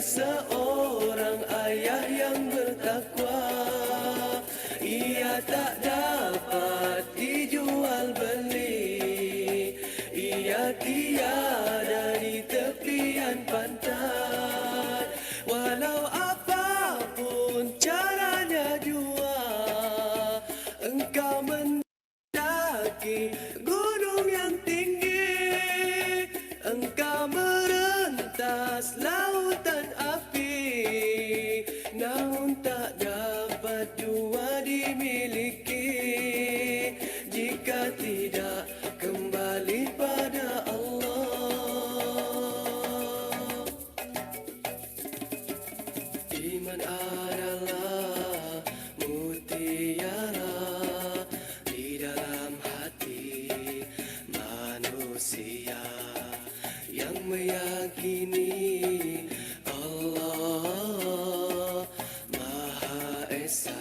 seorang ayah yang bertakwa. Ia tak dapat dijual beli, ia tiada di tepian pantai. Walau apapun caranya jua, engkau mendaki gunung yang tinggi, engkau merentas lautan api, namun tak dapat jua dimiliki jika tidak kembali pada Allah. Iman adalah mutiara di dalam hati manusia yang meyakini Allah Maha Esa,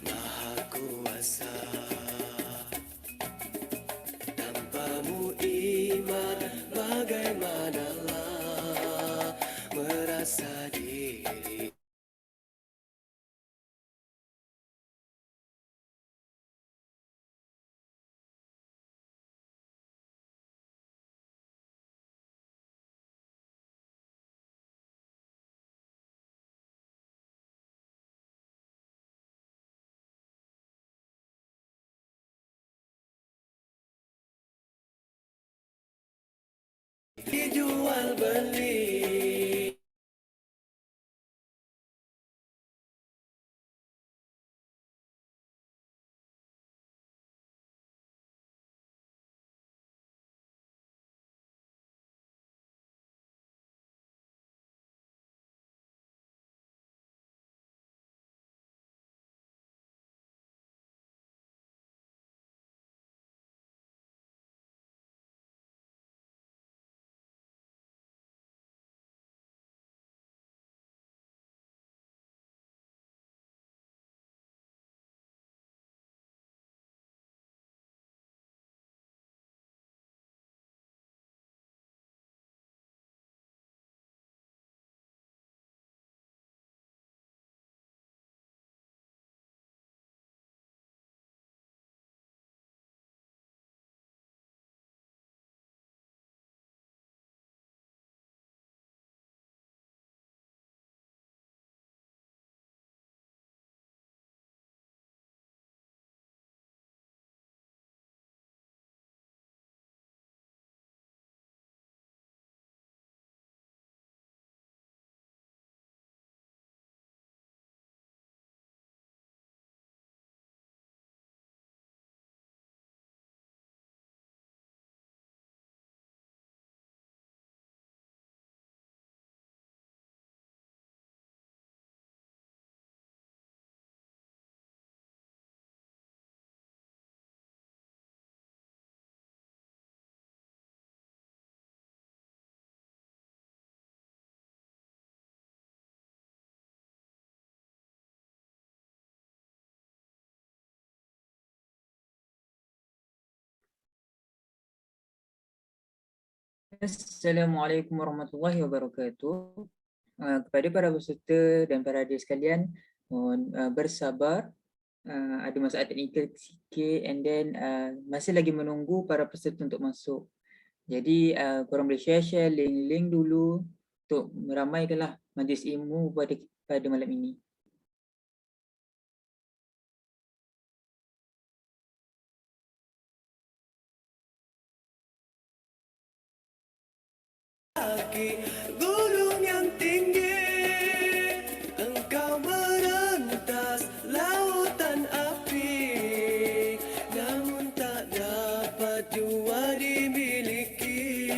Maha Kuasa. Tanpamu iman, bagaimanalah merasa diri. Dijual beli. Assalamualaikum warahmatullahi wabarakatuh. Kepada para peserta dan para adik sekalian, mohon bersabar. Ada masalah teknikal sikit and then masih lagi menunggu para peserta untuk masuk. Jadi korang boleh share link dulu untuk meramaikanlah majlis ilmu pada malam ini. Gunung yang tinggi, engkau merentas lautan api, namun tak dapat jua dimiliki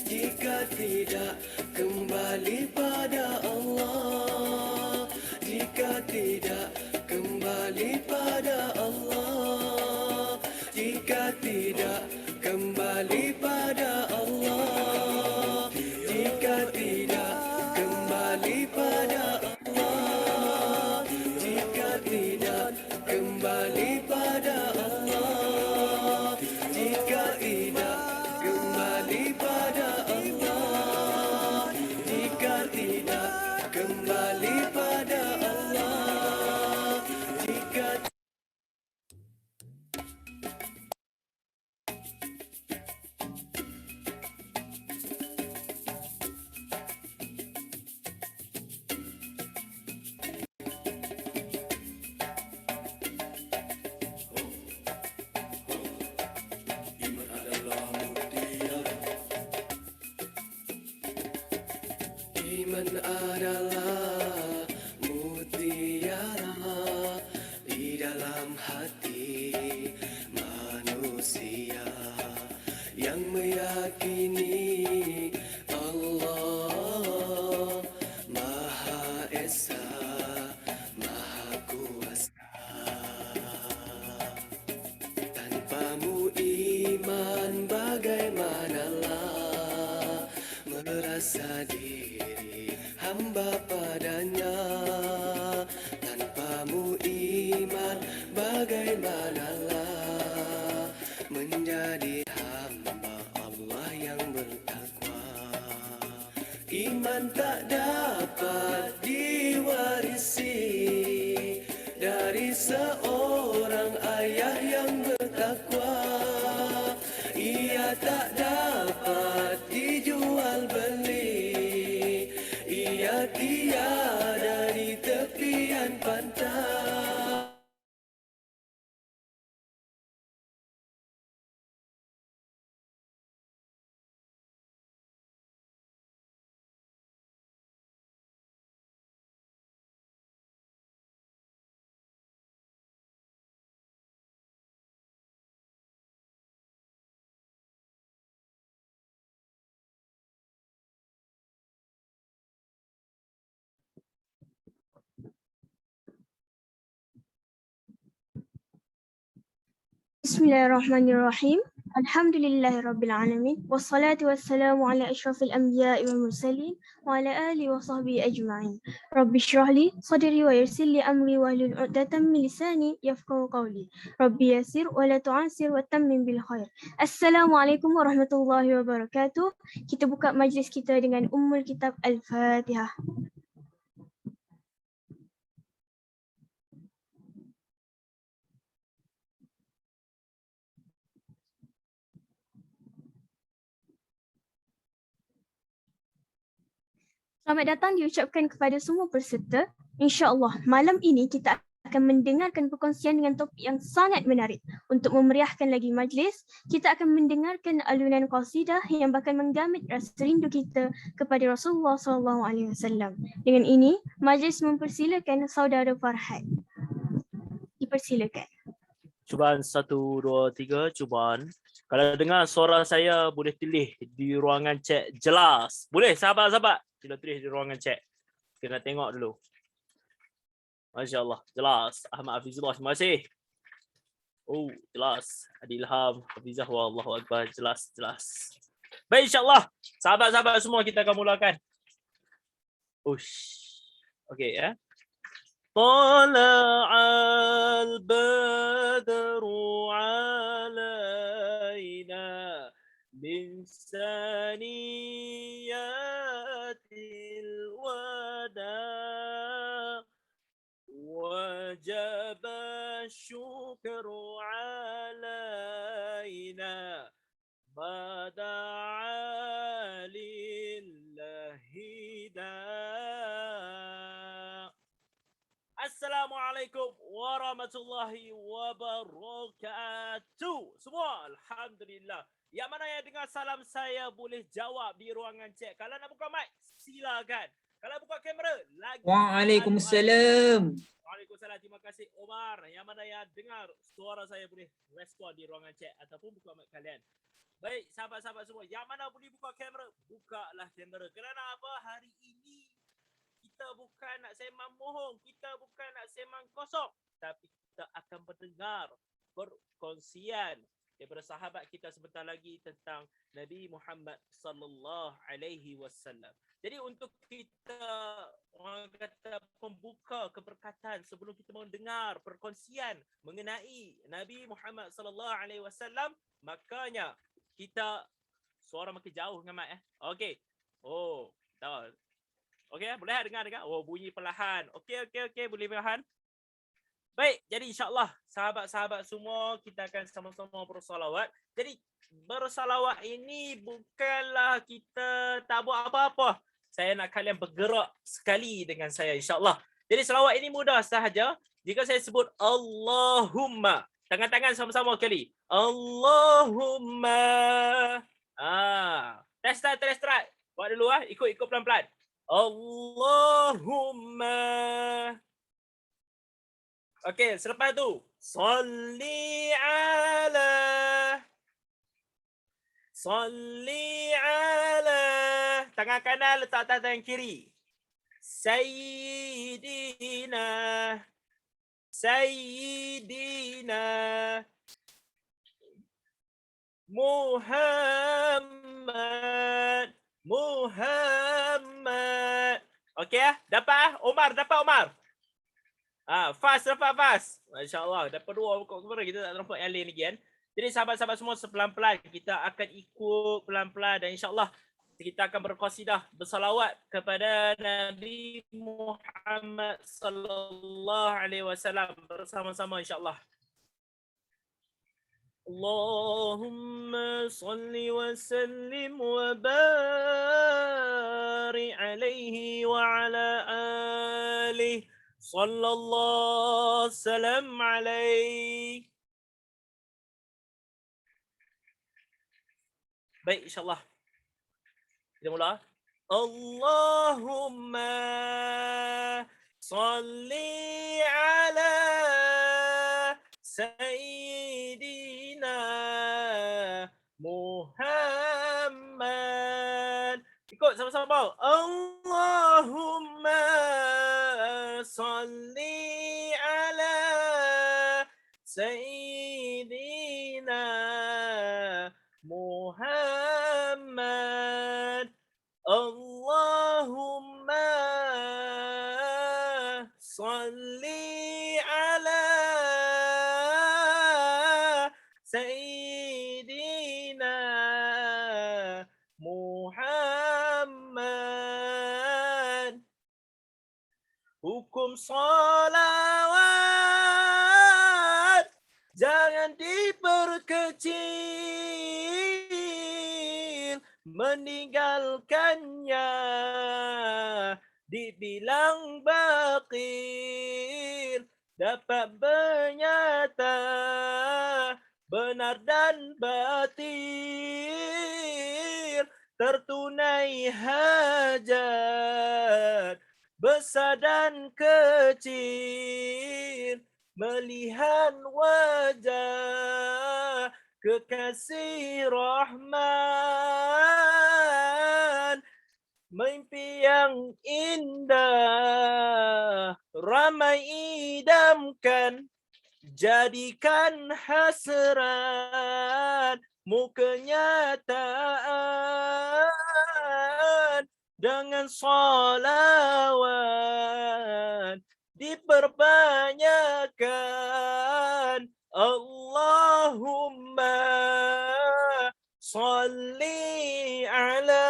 jika tidak kembali pada Allah, jika tidak kembali pada Allah, jika tidak kembali pada Allah, jika Iman adalah mutiara di dalam hati manusia yang meyakini Allah Maha Esa, Maha Kuasa. Tanpamu iman bagaimanalah merasa diri hamba padanya. Tanpamu iman bagaimanalah menjadi hamba Allah yang bertakwa. Iman tak dapat diwarisi dari seorang ayah yang bertakwa. Ia tak dapat dijual beli. Ia tiada di tepian pantai. Bismillahirrahmanirrahim. Alhamdulillahirabbil alamin wassalatu wassalamu ala asyrafil anbiya'i wal mursalin wa ala alihi wa sahbihi ajma'in. Rabbi shrah li sadri wa yassir li amri wahlul 'uqdatam min lisani yafqahu qawli. Rabbi yassir wa la tu'assir wa tammim bil khair. Assalamualaikum warahmatullahi wabarakatuh. Kita buka majlis kita dengan Ummul Kitab Al-Fatihah. Selamat datang diucapkan kepada semua peserta. InsyaAllah malam ini kita akan mendengarkan perkongsian dengan topik yang sangat menarik. Untuk memeriahkan lagi majlis, kita akan mendengarkan alunan qasidah yang bakal menggamit rasa rindu kita kepada Rasulullah SAW. Dengan ini, majlis mempersilakan saudara Farhad. Dipersilakan. Cubaan 1, 2, 3, cubaan. Kalau dengar suara saya boleh tulis di ruangan chat jelas. Boleh sahabat-sahabat? Sila tulis di ruangan chat. Kita nak tengok dulu. Masya Allah, jelas. Ahmad Hafizullah, terima kasih. Oh, jelas. Adi Ilham, Hafizah, Wallahu Akbar, jelas. Baik, insyaAllah. Sahabat-sahabat semua kita akan mulakan. Ush. Okey ya. طلع البدر علينا من ثنيات الوداع وجب الشكر علينا ما دعا لله داع. Assalamualaikum warahmatullahi wabarakatuh. Semua alhamdulillah. Yang mana yang dengar salam saya boleh jawab di ruangan chat. Kalau nak buka mic, silakan. Kalau buka kamera, lagi. Waalaikumsalam. Waalaikumsalam. Terima kasih Omar. Yang mana yang dengar suara saya boleh respon di ruangan chat ataupun buka mic kalian. Baik, sahabat-sahabat semua. Yang mana boleh buka kamera, bukalah kamera. Kerana apa? Hari ini kita bukan nak sembang mohong, kita bukan nak sembang kosong, tapi kita akan mendengar perkongsian daripada sahabat kita sebentar lagi tentang Nabi Muhammad sallallahu alaihi wasallam. Jadi untuk kita orang kata pembuka keberkatan sebelum kita mendengar perkongsian mengenai Nabi Muhammad sallallahu alaihi wasallam, makanya kita suara makin jauh dengan mic Okey. Oh, tahu. Okey, boleh dengar? Oh, bunyi perlahan. Okey, boleh perlahan. Baik, jadi insyaAllah sahabat-sahabat semua kita akan sama-sama bersolawat. Jadi bersolawat ini bukanlah kita tak buat apa-apa. Saya nak kalian bergerak sekali dengan saya insyaAllah. Jadi selawat ini mudah sahaja. Jika saya sebut Allahumma, tangan-tangan sama-sama kali. Allahumma. Test start. Buat dulu ikut pelan-pelan. Allahumma. Okey, selepas tu salli ala tangan kanan letak atas tangan kiri. Sayyidina Muhammad. Okey dapat Omar, fast. Masya-Allah, dapat 2 kamera, kita tak nampak yang lain lagi kan. Jadi sahabat-sahabat semua, sepelan-pelan kita akan ikut pelan-pelan dan insya-Allah kita akan berqasidah bersalawat kepada Nabi Muhammad sallallahu alaihi wasallam bersama-sama insya-Allah. Allahumma salli wa sallim wa barik alaihi wa ala alihi sallallahu salam alaihi. Baik, insyaAllah. Kita mula. Allahumma salli ala Sayyidina Muhammad. Ikut sama-sama. Allahumma salli ala Sayyidina Muhammad. Allahumma salli ala Sayyidina Muhammad. Hukum salawat jangan diperkecil, meninggalkannya dibilang bakil, dapat bernyata benar dan batil, tertunai hajat besar dan kecil, melihat wajah kekasih Rahman, mimpi yang indah ramai idamkan, jadikan hasratmu kenyataan, dengan salawat diperbanyakkan. Allahumma salli ala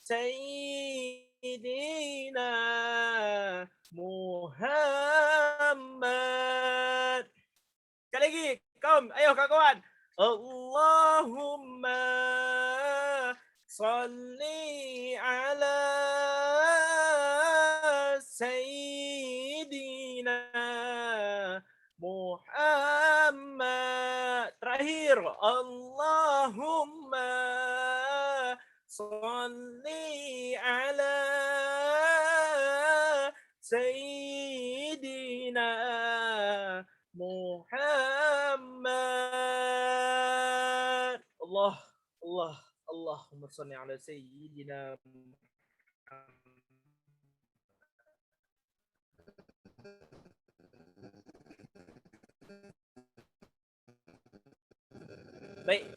Sayyidina Muhammad. Sekali lagi, kaum, ayo kawan. Allahumma salli ala Sayyidina Muhammad. Terakhir, Allahumma salli ala Sayyidina Muhammad. Allahumma salli ala Sayyidina Muhammad. Baik,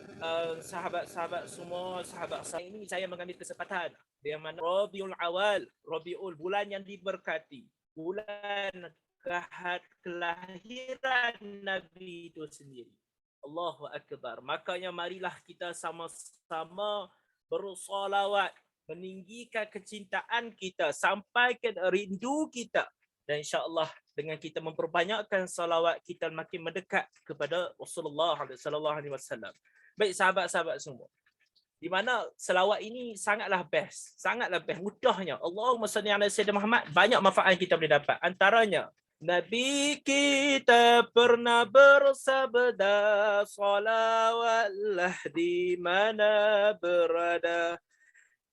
sahabat-sahabat semua, sahabat saya ini, saya mengambil kesempatan yang mana Rabiul Awal, Rabiul, bulan yang diberkati, bulan kelahiran Nabi itu sendiri. Allahu Akbar. Makanya marilah kita sama-sama bersolawat, meninggikan kecintaan kita, sampaikan rindu kita. Dan insya-Allah dengan kita memperbanyakkan salawat, kita makin mendekat kepada Rasulullah sallallahu alaihi wasallam. Baik sahabat-sahabat semua, di mana selawat ini sangatlah best, mudahnya. Allahumma salli ala Sayyidina Muhammad, banyak manfaat yang kita boleh dapat. Antaranya, Nabi kita pernah bersabda, salawatlah di mana berada,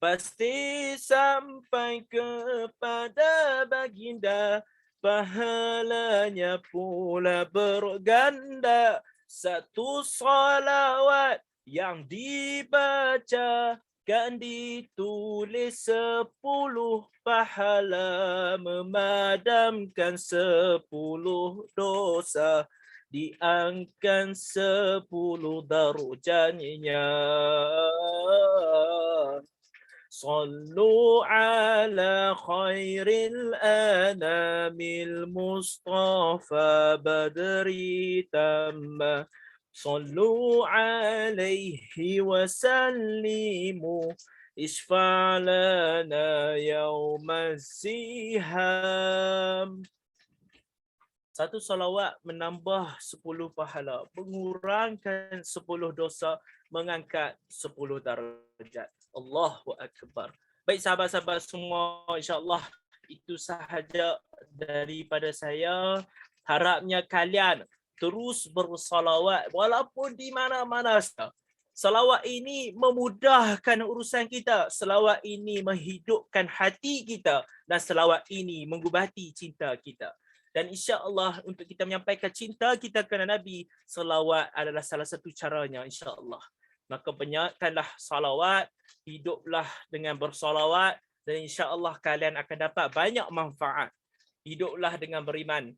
pasti sampai kepada baginda, pahalanya pula berganda. Satu salawat yang dibaca kan ditulis 10 pahala, memadamkan 10 dosa, diangkat 10 darjatnya. Sallu ala khairil anamil Mustafa badri tamma. Sallu alaihi wa sallimu isfa' lana yawmaz ziham. Satu salawat menambah 10 pahala, mengurangkan 10 dosa, mengangkat 10 darjat. Allahu Akbar. Baik sahabat-sahabat semua, insya-Allah itu sahaja daripada saya. Harapnya kalian terus bersalawat walaupun di mana-mana saja. Salawat ini memudahkan urusan kita. Salawat ini menghidupkan hati kita. Dan salawat ini mengubati cinta kita. Dan insya-Allah untuk kita menyampaikan cinta kita kepada Nabi, salawat adalah salah satu caranya, insya-Allah. Maka banyakkanlah salawat, hiduplah dengan bersalawat, dan insya-Allah kalian akan dapat banyak manfaat. Hiduplah dengan beriman.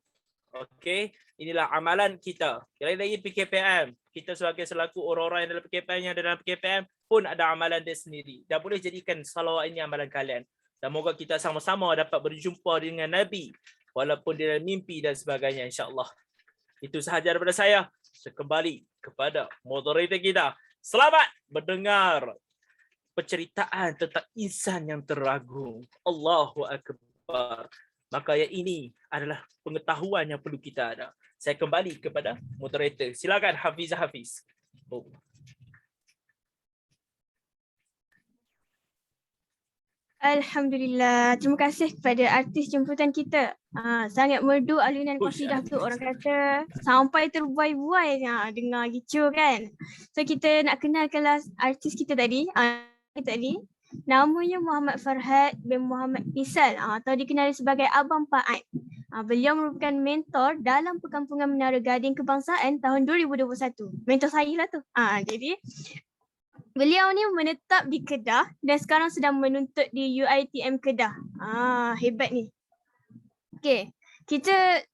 Okey, inilah amalan kita. Lagi-lagi PKPM, kita sebagai selaku orang-orang yang dalam PKPM, yang ada dalam PKPM pun ada amalan dia sendiri. Dan boleh jadikan salawat ini amalan kalian. Dan moga kita sama-sama dapat berjumpa dengan Nabi walaupun dia mimpi dan sebagainya, insya-Allah. Itu sahaja daripada saya. Saya kembali kepada moderator kita. Selamat mendengar penceritaan tentang insan yang teragung. Allahu Akbar. Maka yang ini adalah pengetahuan yang perlu kita ada. Saya kembali kepada moderator. Silakan Hafizah Hafiz. Oh. Alhamdulillah. Terima kasih kepada artis jemputan kita. Sangat merdu alunan qasidah tu, orang kata sampai terbuai-buai dengar gitu kan. So kita nak kenalkanlah artis kita tadi. Namanya Muhammad Farhad bin Muhammad Pisal, atau dikenali sebagai Abang Paat. Beliau merupakan mentor dalam Perkampungan Menara Gading Kebangsaan tahun 2021. Mentor saya lah tu. Jadi beliau ni menetap di Kedah dan sekarang sedang menuntut di UiTM Kedah. Hebat ni. Okey, kita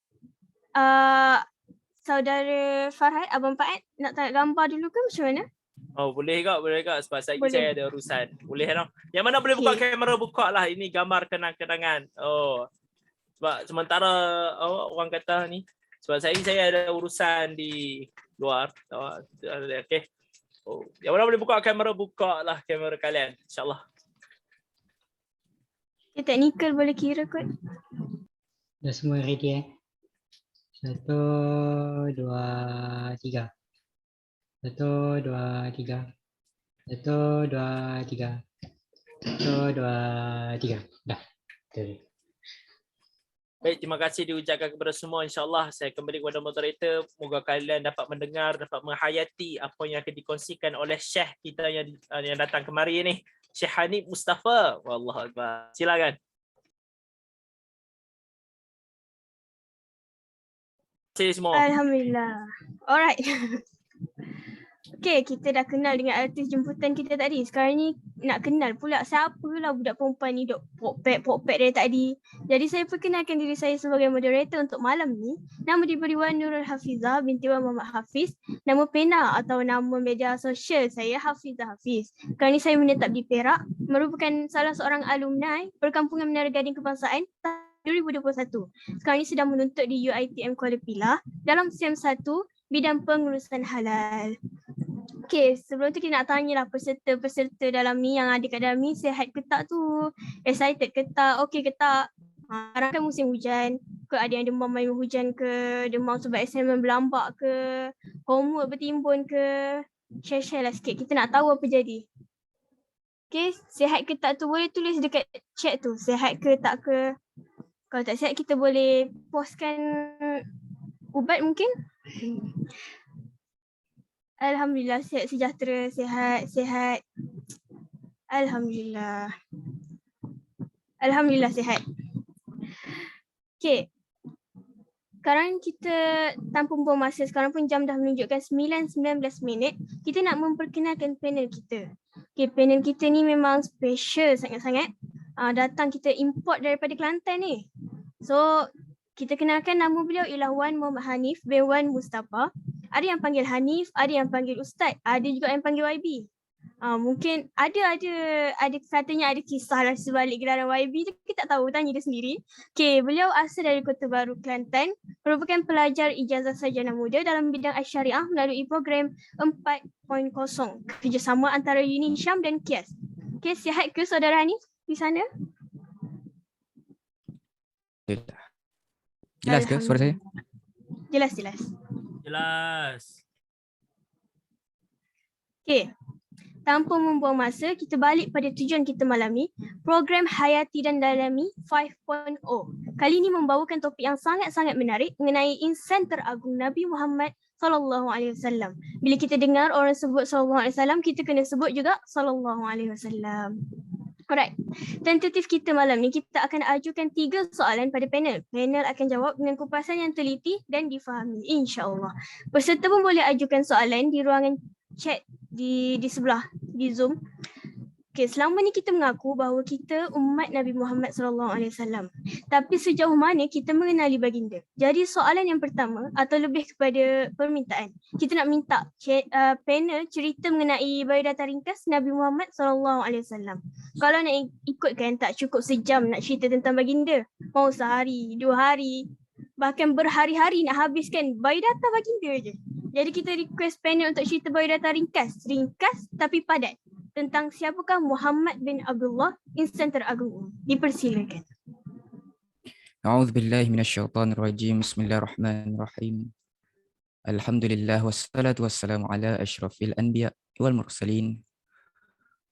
saudara Farhad, Abang Paat nak tanya gambar dulu ke macam mana? Oh, boleh kak sebab saya ada urusan. Boleh lah. Yang mana boleh Okay. buka kamera, buka lah. Ini gambar kenang-kenangan. Oh. Sebab sementara orang kata ni, sebab saya ada urusan di luar. Okey. Oh, yang mana boleh buka kamera, buka lah kamera kalian. InsyaAllah. Teknikal boleh kira kot. Dah semua ready 1, 2, 3. 1, 2, 3. 1, 2, 3. 1, 2, 3. Dah. Betul. Baik, terima kasih diucapkan kepada semua. InsyaAllah saya kembali kepada moderator. Moga kalian dapat mendengar, dapat menghayati apa yang akan dikongsikan oleh Syekh kita yang datang kemari ni. Syekh Hanif Mustafa. Wallahu Akbar. Silakan. Terima kasih semua. Alhamdulillah. Alright. Okay, kita dah kenal dengan artis jemputan kita tadi. Sekarang ni nak kenal pula siapalah budak perempuan ni duk pok-pek dari tadi. Jadi saya perkenalkan diri saya sebagai moderator untuk malam ni. Nama diberi Wan Nurul Hafizah binti Wan Muhammad Hafiz. Nama pena atau nama media sosial saya Hafizah Hafiz. Sekarang ni saya menetap di Perak, merupakan salah seorang alumni Perkampungan Menara Gading Kebangsaan 2021. Sekarang ni sedang menuntut di UiTM Kuala Pilah dalam SEM 1 bidang pengurusan halal. Okay, sebelum tu kita nak tanyalah peserta-peserta dalam ni yang ada kat dalam ni, sihat ke tak tu? Excited ke tak? Okay ke tak? Sekarang kan musim hujan. Ke ada yang demam main hujan ke? Demam sebab assignment berlambak ke? Homework bertimbun ke? Share-share lah sikit. Kita nak tahu apa jadi. Okay, sihat ke tak tu boleh tulis dekat chat tu. Sihat ke tak ke? Kalau tak sihat kita boleh postkan ubat mungkin. Alhamdulillah sihat sejahtera, sihat. Alhamdulillah. Alhamdulillah sihat. Okay. Sekarang kita tanpa membuang masa, sekarang pun jam dah menunjukkan 9:19 minit. Kita nak memperkenalkan panel kita. Okay, panel kita ni memang special sangat-sangat. Datang kita import daripada Kelantan ni. So, kita kenalkan nama beliau ialah Wan Muhammad Hanif bin Wan Mustafa. Ada yang panggil Hanif, ada yang panggil Ustaz, ada juga yang panggil YB. Mungkin ada katanya ada kisah lah sebalik gelaran YB tu, kita tak tahu, tanya dia sendiri. Okay, beliau asal dari Kota Baru, Kelantan, merupakan pelajar ijazah sarjana muda dalam bidang Asy-Syariah melalui program 4.0 kerjasama antara Uni Syam dan KIAS. Okay, sihat ke saudara Hanif di sana? Jelas ke suara saya? Jelas. Jelas. Okay. Tanpa membuang masa, kita balik pada tujuan kita malam ni. Program Hayati dan Dalami 5.0. Kali ini membawakan topik yang sangat-sangat menarik mengenai insan teragung Nabi Muhammad SAW. Bila kita dengar orang sebut SAW, kita kena sebut juga SAW. Alright, tentatif kita malam ni, kita akan ajukan 3 soalan pada panel. Panel akan jawab dengan kupasan yang teliti dan difahami, insyaAllah. Peserta pun boleh ajukan soalan di ruangan chat di sebelah, di Zoom. Okay, selama ni kita mengaku bahawa kita umat Nabi Muhammad SAW. Tapi sejauh mana kita mengenali baginda? Jadi soalan yang pertama atau lebih kepada permintaan. Kita nak minta panel cerita mengenai biodata ringkas Nabi Muhammad SAW. Kalau nak ikutkan tak cukup sejam nak cerita tentang baginda. Mau sehari, 2 hari, bahkan berhari-hari nak habiskan biodata baginda je. Jadi kita request panel untuk cerita biodata ringkas tapi padat. Tentang siapakah Muhammad bin Abdullah, insan teragung. Dipersilakan. A'udzubillahi minasyaitonirrajim. Bismillahirrahmanirrahim. Alhamdulillah wassalatu wassalamu ala asyrafil anbiya wal mursalin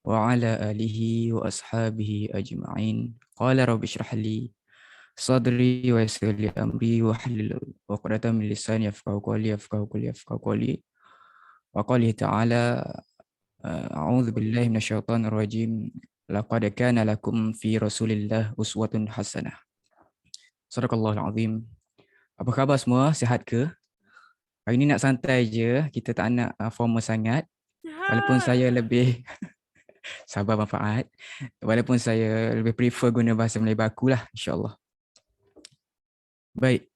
wa ala alihi wa ashabihi ajma'in. Qala rabbi shrah li sadri wa yassir li amri wa hlul 'uqdatam min lisani yafqahu qawli. Wa qali ta'ala A'udzu billahi minasyaitonir rajim. Laqad kana lakum fi Rasulillah uswatun hasanah. Sadaqallahul azim. Apa khabar semua? Sihat ke? Hari ni nak santai je, kita tak nak formal sangat. Walaupun saya lebih sabar manfaat. Walaupun saya lebih prefer guna bahasa Melayu baku lah, insya-Allah. Baik.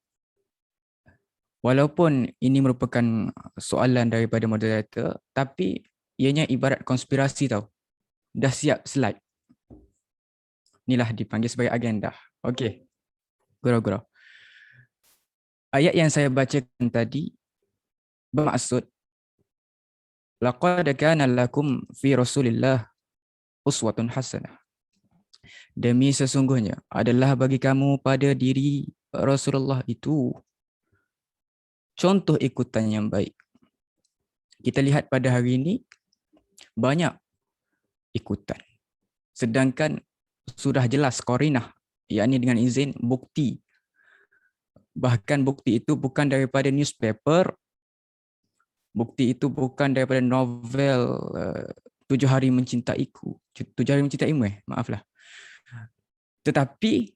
Walaupun ini merupakan soalan daripada moderator, tapi ianya ibarat konspirasi tau. Dah siap slide. Inilah dipanggil sebagai agenda. Okey. Gurau-gurau. Ayat yang saya bacakan tadi bermaksud laqad kana lakum fi Rasulillah uswatun hasanah. Demi sesungguhnya adalah bagi kamu pada diri Rasulullah itu contoh ikutan yang baik. Kita lihat pada hari ini banyak ikutan. Sedangkan sudah jelas qarinah, yakni dengan izin bukti. Bahkan bukti itu bukan daripada newspaper, bukti itu bukan daripada novel 7 Hari Mencintaiku. 7 Hari Mencintaimu maaflah. Tetapi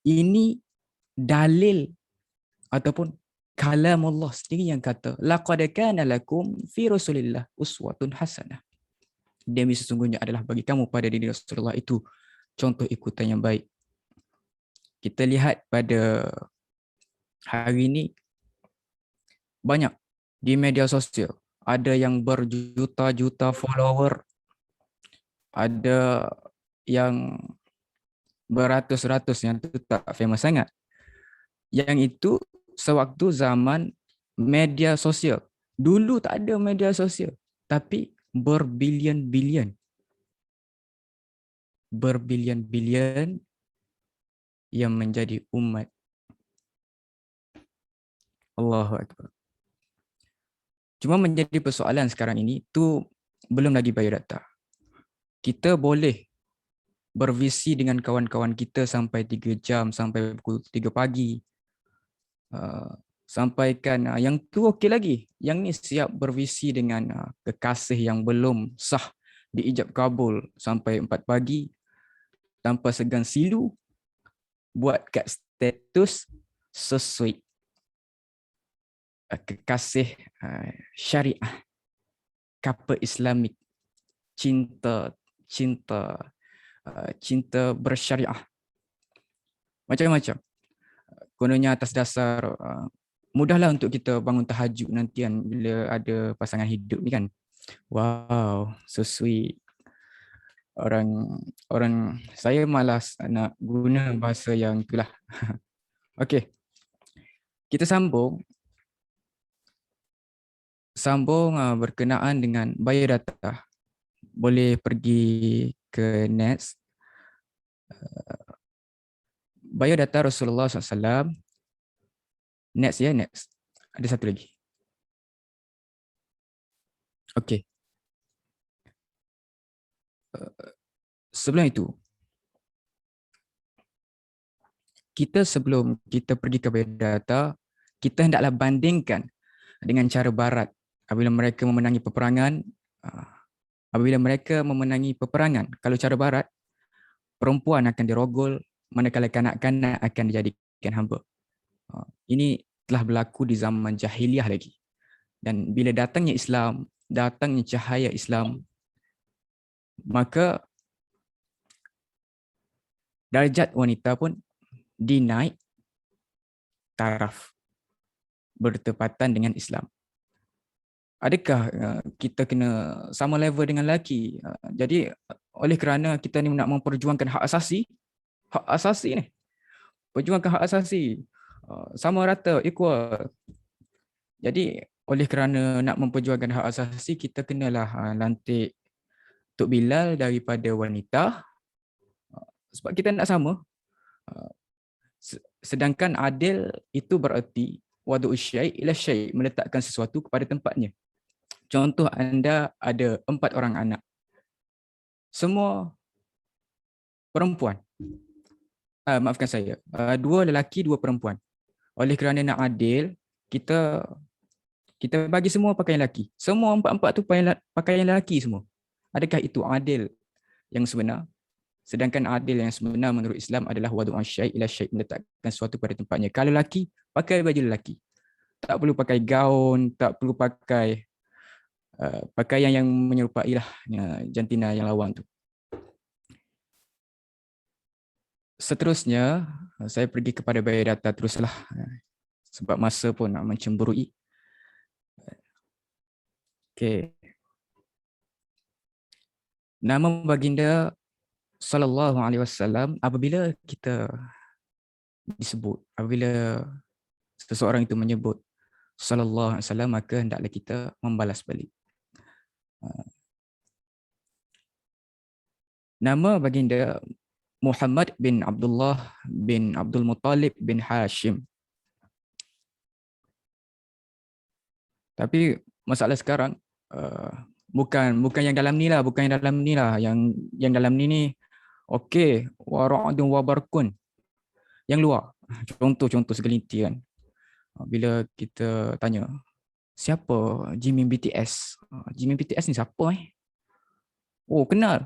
ini dalil ataupun kalam Allah sendiri yang kata laqad kana lakum fi Rasulillah uswatun hasanah. Demi sesungguhnya adalah bagi kamu pada diri Rasulullah itu contoh ikutan yang baik. Kita lihat pada hari ini banyak di media sosial ada yang berjuta-juta follower, ada yang beratus-ratus yang itu tak famous sangat. Yang itu sewaktu zaman media sosial. Dulu tak ada media sosial, tapi berbilion-bilion yang menjadi umat. Allahu Akbar. Cuma menjadi persoalan sekarang ini tu belum lagi biodata. Kita boleh bervisi dengan kawan-kawan kita sampai 3 jam, sampai pukul 3 pagi. Sampaikan yang tu okey lagi. Yang ni siap bervisi dengan kekasih yang belum sah diijab kabul sampai 4 pagi tanpa segan silu, buat kat status sesuai kekasih syariah, couple Islamik, cinta bersyariah, macam-macam. Kononnya atas dasar mudahlah untuk kita bangun tahajud nantian bila ada pasangan hidup ni kan. Wow, so sweet. Orang saya malas nak guna bahasa yang itulah. Okey. Kita sambung berkenaan dengan biodata. Boleh pergi ke next. Biodata Rasulullah SAW. Next ya, next. Ada satu lagi. Okey. Sebelum itu, sebelum kita pergi ke biodata, kita hendaklah bandingkan dengan cara Barat. Apabila mereka memenangi peperangan, kalau cara Barat, perempuan akan dirogol, manakala kanak-kanak akan dijadikan hamba. Ini telah berlaku di zaman jahiliah lagi. Dan bila datangnya Islam, datangnya cahaya Islam, maka darjat wanita pun dinaik taraf bertepatan dengan Islam. Adakah kita kena sama level dengan lelaki? Jadi oleh kerana kita ni nak memperjuangkan hak asasi ni, perjuangkan hak asasi, sama rata, equal. Jadi oleh kerana nak memperjuangkan hak asasi, kita kenalah lantik Tok Bilal daripada wanita, sebab kita nak sama. Sedangkan adil itu berarti wadu'u syai' ila syai', meletakkan sesuatu kepada tempatnya. Contoh, anda ada 4 orang anak, semua perempuan. Maafkan saya, 2 lelaki, 2 perempuan. Oleh kerana nak adil, kita bagi semua pakaian lelaki. Semua 4 tu pakaian lelaki semua. Adakah itu adil yang sebenar? Sedangkan adil yang sebenar menurut Islam adalah wadu'u syai' ila syai', meletakkan sesuatu pada tempatnya. Kalau lelaki, pakai baju lelaki. Tak perlu pakai gaun, tak perlu pakai pakaian yang menyerupai lah jantina yang lawan tu. Seterusnya, saya pergi kepada biodata teruslah. Sebab masa pun nak mencemburui. Okey. Nama baginda sallallahu alaihi wasallam, apabila seseorang itu menyebut sallallahu alaihi wasallam, maka hendaklah kita membalas balik. Nama baginda Muhammad bin Abdullah bin Abdul Muttalib bin Hashim. Tapi masalah sekarang bukan yang dalam ni lah, yang dalam ni okey, wa ra'dun wa barkun. Yang luar, contoh segelintir kan. Bila kita tanya, siapa Jimin BTS? Jimin BTS ni siapa Oh, kenal.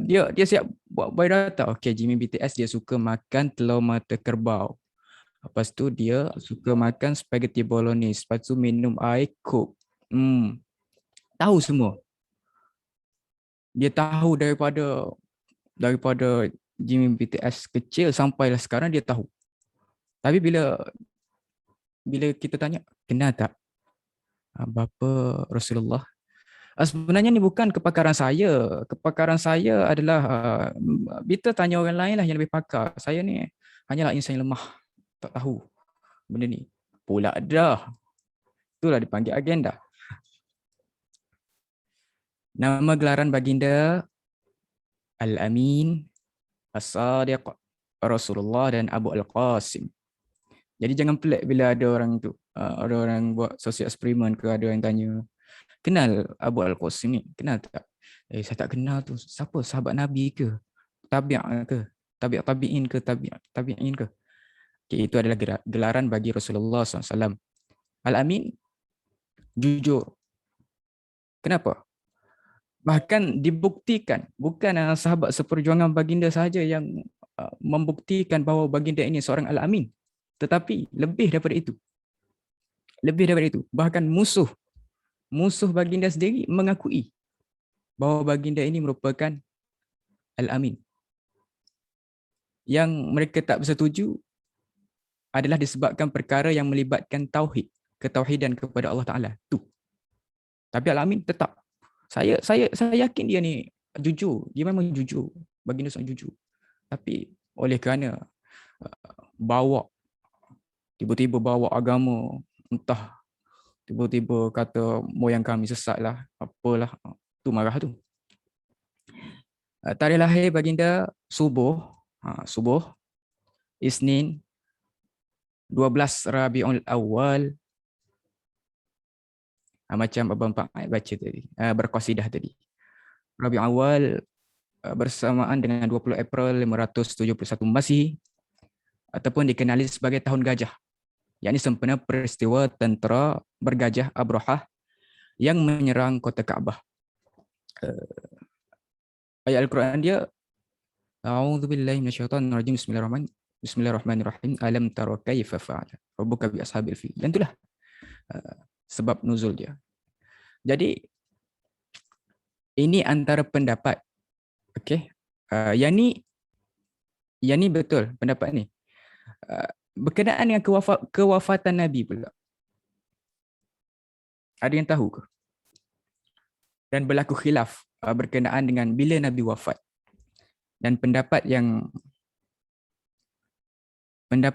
Dia siap buat biodata. Okey, Jimin BTS dia suka makan telur mata kerbau. Lepas tu dia suka makan spaghetti bolognese. Lepas tu minum air Coke. Tahu semua. Dia tahu daripada Jimin BTS kecil sampailah sekarang dia tahu. Tapi bila kita tanya, kenal tak bapa Rasulullah? Sebenarnya ni bukan kepakaran saya. Kepakaran saya adalah kita tanya orang lain lah yang lebih pakar. Saya ni hanyalah insan yang lemah. Tak tahu benda ni. Pula dah. Itulah dipanggil agenda. Nama gelaran baginda Al-Amin, As-Sadiq, Rasulullah dan Abu Al-Qasim. Jadi jangan pelik bila ada orang buat social eksperimen ke, ada yang tanya, kenal Abu Al-Qasim ni? Kenal tak? Saya tak kenal tu. Siapa? Sahabat Nabi ke? Tabi'in ke? Tabi'in ke? Okay, itu adalah gelaran bagi Rasulullah SAW. Al-Amin, jujur. Kenapa? Bahkan dibuktikan, bukan sahabat seperjuangan baginda sahaja yang membuktikan bahawa baginda ini seorang al-amin, tetapi lebih daripada itu. Lebih daripada itu, bahkan musuh baginda sendiri mengakui bahawa baginda ini merupakan al-amin. Yang mereka tak bersetuju adalah disebabkan perkara yang melibatkan tauhid, ketauhidan kepada Allah Taala. Tu. Tapi al-amin tetap. Saya yakin dia ni jujur. Dia memang jujur. Baginda sangat jujur. Tapi oleh kerana tiba-tiba bawa agama, entah tiba-tiba kata moyang kami sesat lah, apalah, tu marah tu. Tarikh lahir baginda subuh Isnin 12 Rabiul Awal, macam Abang Pak baca tadi, berqasidah tadi. Rabiul Awal bersamaan dengan 20 April 571 Masihi, ataupun dikenali sebagai tahun gajah, yakni sempena peristiwa tentera bergajah Abrahah yang menyerang kota Kaabah. Ayat Al-Quran dia, A'udzubillahi minasyaitonirrajim, Bismillahirrahmanirrahim. Alam tara kaifa fa'ala rabbuka bi ashabil fil. Dan itulah sebab nuzul dia. Jadi ini antara pendapat. Okey. Yang ni betul pendapat ni. Berkenaan dengan kewafatan Nabi pula. Ada yang tahu ke? Dan berlaku khilaf berkenaan dengan bila Nabi wafat. Dan pendapat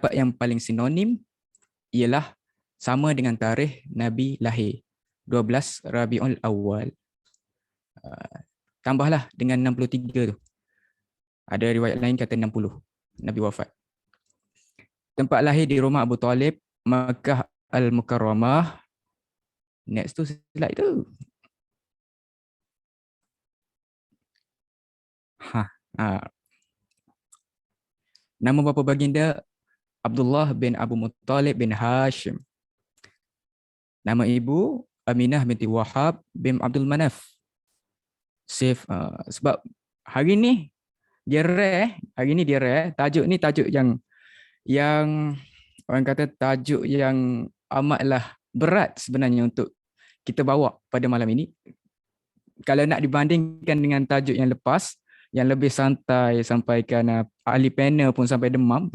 yang paling sinonim ialah sama dengan tarikh Nabi lahir, 12 Rabiul Awal. Tambahlah dengan 63 tu. Ada riwayat lain kata 60 Nabi wafat. Tempat lahir di rumah Abu Talib, Makkah Al-Mukarramah. Next tu slide tu. Nama bapa baginda Abdullah bin Abu Muttalib bin Hashim. Nama ibu Aminah binti Wahab bin Abdul Manaf. Sebab hari ni dia rare, tajuk ni tajuk yang orang kata tajuk yang amatlah berat sebenarnya untuk kita bawa pada malam ini. Kalau nak dibandingkan dengan tajuk yang lepas, yang lebih santai, sampaikan ahli panel pun sampai demam.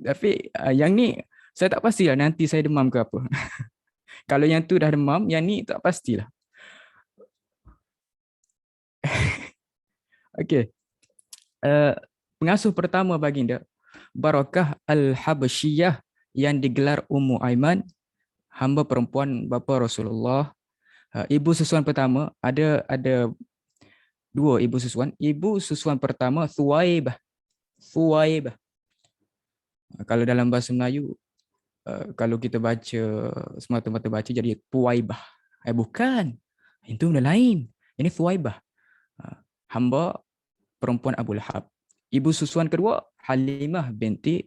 Tapi yang ni saya tak pastilah nanti saya demam ke apa. Kalau yang tu dah demam, yang ni tak pastilah. Okey. Pengasuh pertama baginda, Barakah Al-Habasyiyah, yang digelar Ummu Aiman, hamba perempuan bapa Rasulullah. Ibu susuan pertama ada dua ibu susuan. Ibu susuan pertama Thuwaibah. Kalau dalam bahasa Melayu, kalau kita baca semata-mata baca jadi Thuwaibah. Bukan. Itu benda lain. Ini Thuwaibah. Hamba perempuan Abu Lahab. Ibu susuan kedua Halimah binti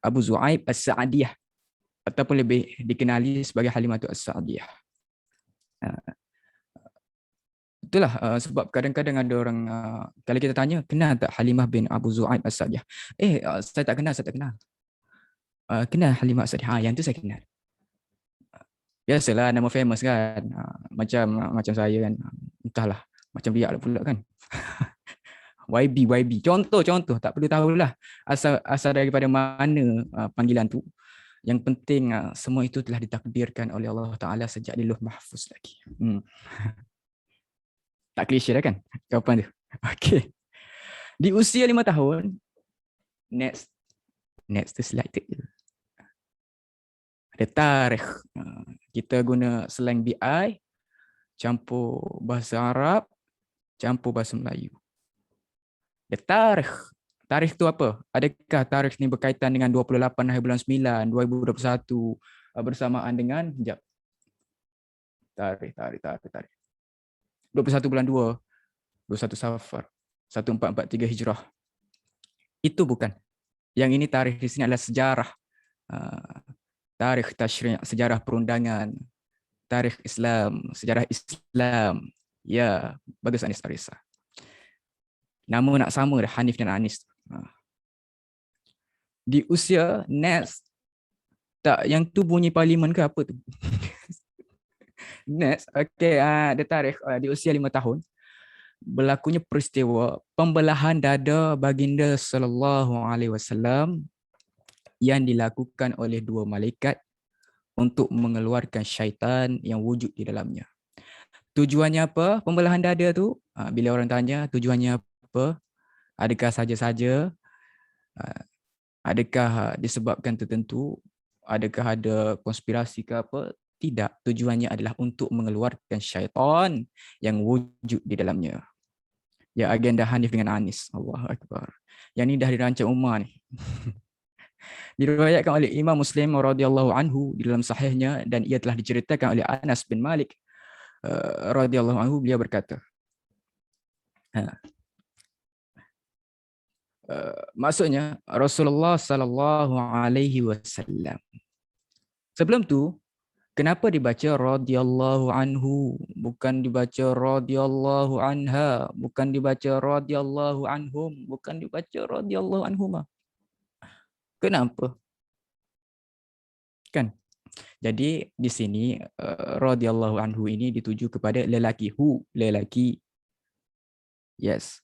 Abu Zu'aib As-Sa'diyah, ataupun lebih dikenali sebagai Halimah As-Sa'diyah. Itulah sebab kadang-kadang ada orang kalau kita tanya kenal tak Halimah bin Abu Zu'aib As-Sa'diyah? Saya tak kenal. Kenal Halimah As-Sa'diyah. Yang tu saya kenal. Biasalah nama famous kan. Macam saya kan. Entahlah, macam riak lah pula kan. YB. Contoh, tak perlu tahulah asal daripada mana panggilan tu. Yang penting semua itu telah ditakdirkan oleh Allah Ta'ala sejak di Lauh Mahfuz lagi. Tak klise dah kan jawapan tu. Okey. Di usia 5 tahun, next tu slide tu. Ada tarikh. Kita guna slang BI, campur bahasa Arab, campur bahasa Melayu. Ada tarikh tu apa? Adakah tarikh ni berkaitan dengan 28 hari bulan 9 2021 bersamaan dengan tarikh 21 bulan 2 21 Safar 1443 Hijrah. Itu bukan. Yang ini tarikh di sini adalah sejarah. Tarikh tasyri', sejarah perundangan. tarikh Islam, sejarah Islam. Ya, bagus Anis Arisa. Nama nak sama dah, Hanif dan Anis. Di usia next, tak yang tu bunyi parlimen ke apa tu? Next, okey, ada tarikh di usia 5 tahun. Berlakunya peristiwa pembelahan dada baginda sallallahu alaihi wasallam yang dilakukan oleh 2 malaikat untuk mengeluarkan syaitan yang wujud di dalamnya. Tujuannya apa? Pembelahan dada tu, bila orang tanya tujuannya apa? Adakah saja-saja? Adakah disebabkan tertentu? Adakah ada konspirasi ke apa? Tidak. Tujuannya adalah untuk mengeluarkan syaitan yang wujud di dalamnya. Ya, agenda Hanif dengan Anis. Allahu Akbar. Yang ni dah dirancang Umar ni. Diriwayatkan oleh Imam Muslim radhiyallahu anhu di dalam sahihnya, dan ia telah diceritakan oleh Anas bin Malik radhiyallahu anhu. Beliau berkata, maksudnya Rasulullah sallallahu alaihi wasallam. Sebelum tu, kenapa dibaca radhiyallahu anhu, bukan dibaca radhiyallahu anha, bukan dibaca radhiyallahu anhum, bukan dibaca radhiyallahu anhuma? Kenapa? Kan? Jadi di sini radhiyallahu anhu ini dituju kepada lelaki, lelaki. Yes.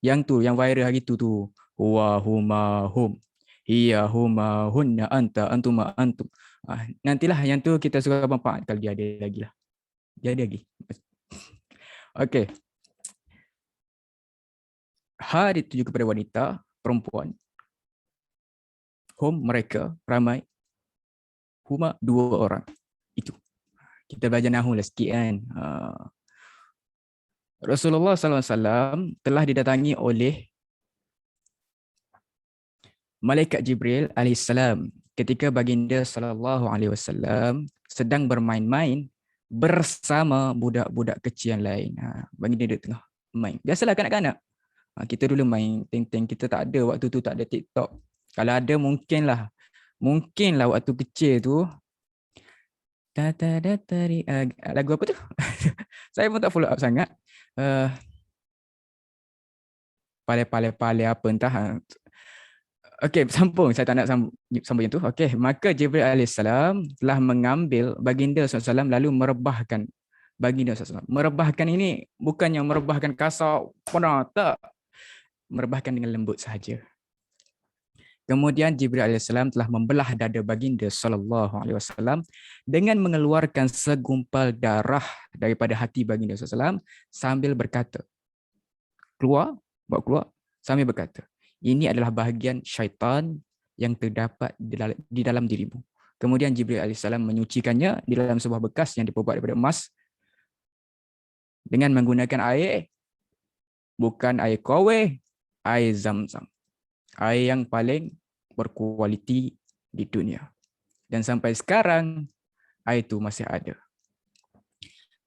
Yang tu, yang viral hari tu, huwa huma hum, hiya huma hunna anta antuma antum. Nantilah yang tu kita suka bapa kalau dia ada lagi lah. Dia ada lagi. Okey. Ha dituju kepada wanita, perempuan. Hum, mereka, ramai. Huma, 2 orang. Itu. Kita belajar nahu lah sikit kan. Rasulullah SAW telah didatangi oleh Malaikat Jibril alaihissalam ketika baginda sallallahu alaihi wasallam sedang bermain-main bersama budak-budak kecil yang lain. Baginda duduk tengah main. Biasalah kanak-kanak. Kita dulu main ting-ting, kita tak ada waktu tu, tak ada TikTok. Kalau ada mungkinlah waktu kecil tu lagu apa tu? Saya pun tak follow up sangat. Pale apa entah. Okey, sambung. Saya tak nak sambung yang tu. Okey, maka Jibril alaihissalam telah mengambil baginda SAW lalu merebahkan baginda SAW. Merebahkan ini bukan yang merebahkan kasar, tak. Merebahkan dengan lembut sahaja. Kemudian Jibril alaihissalam telah membelah dada baginda SAW dengan mengeluarkan segumpal darah daripada hati baginda SAW sambil berkata, bawa keluar sambil berkata, ini adalah bahagian syaitan yang terdapat di dalam dirimu. Kemudian Jibril alaihissalam menyucikannya di dalam sebuah bekas yang diperbuat daripada emas dengan menggunakan air, bukan air kowe, air Zam-Zam. Air yang paling berkualiti di dunia. Dan sampai sekarang, air itu masih ada.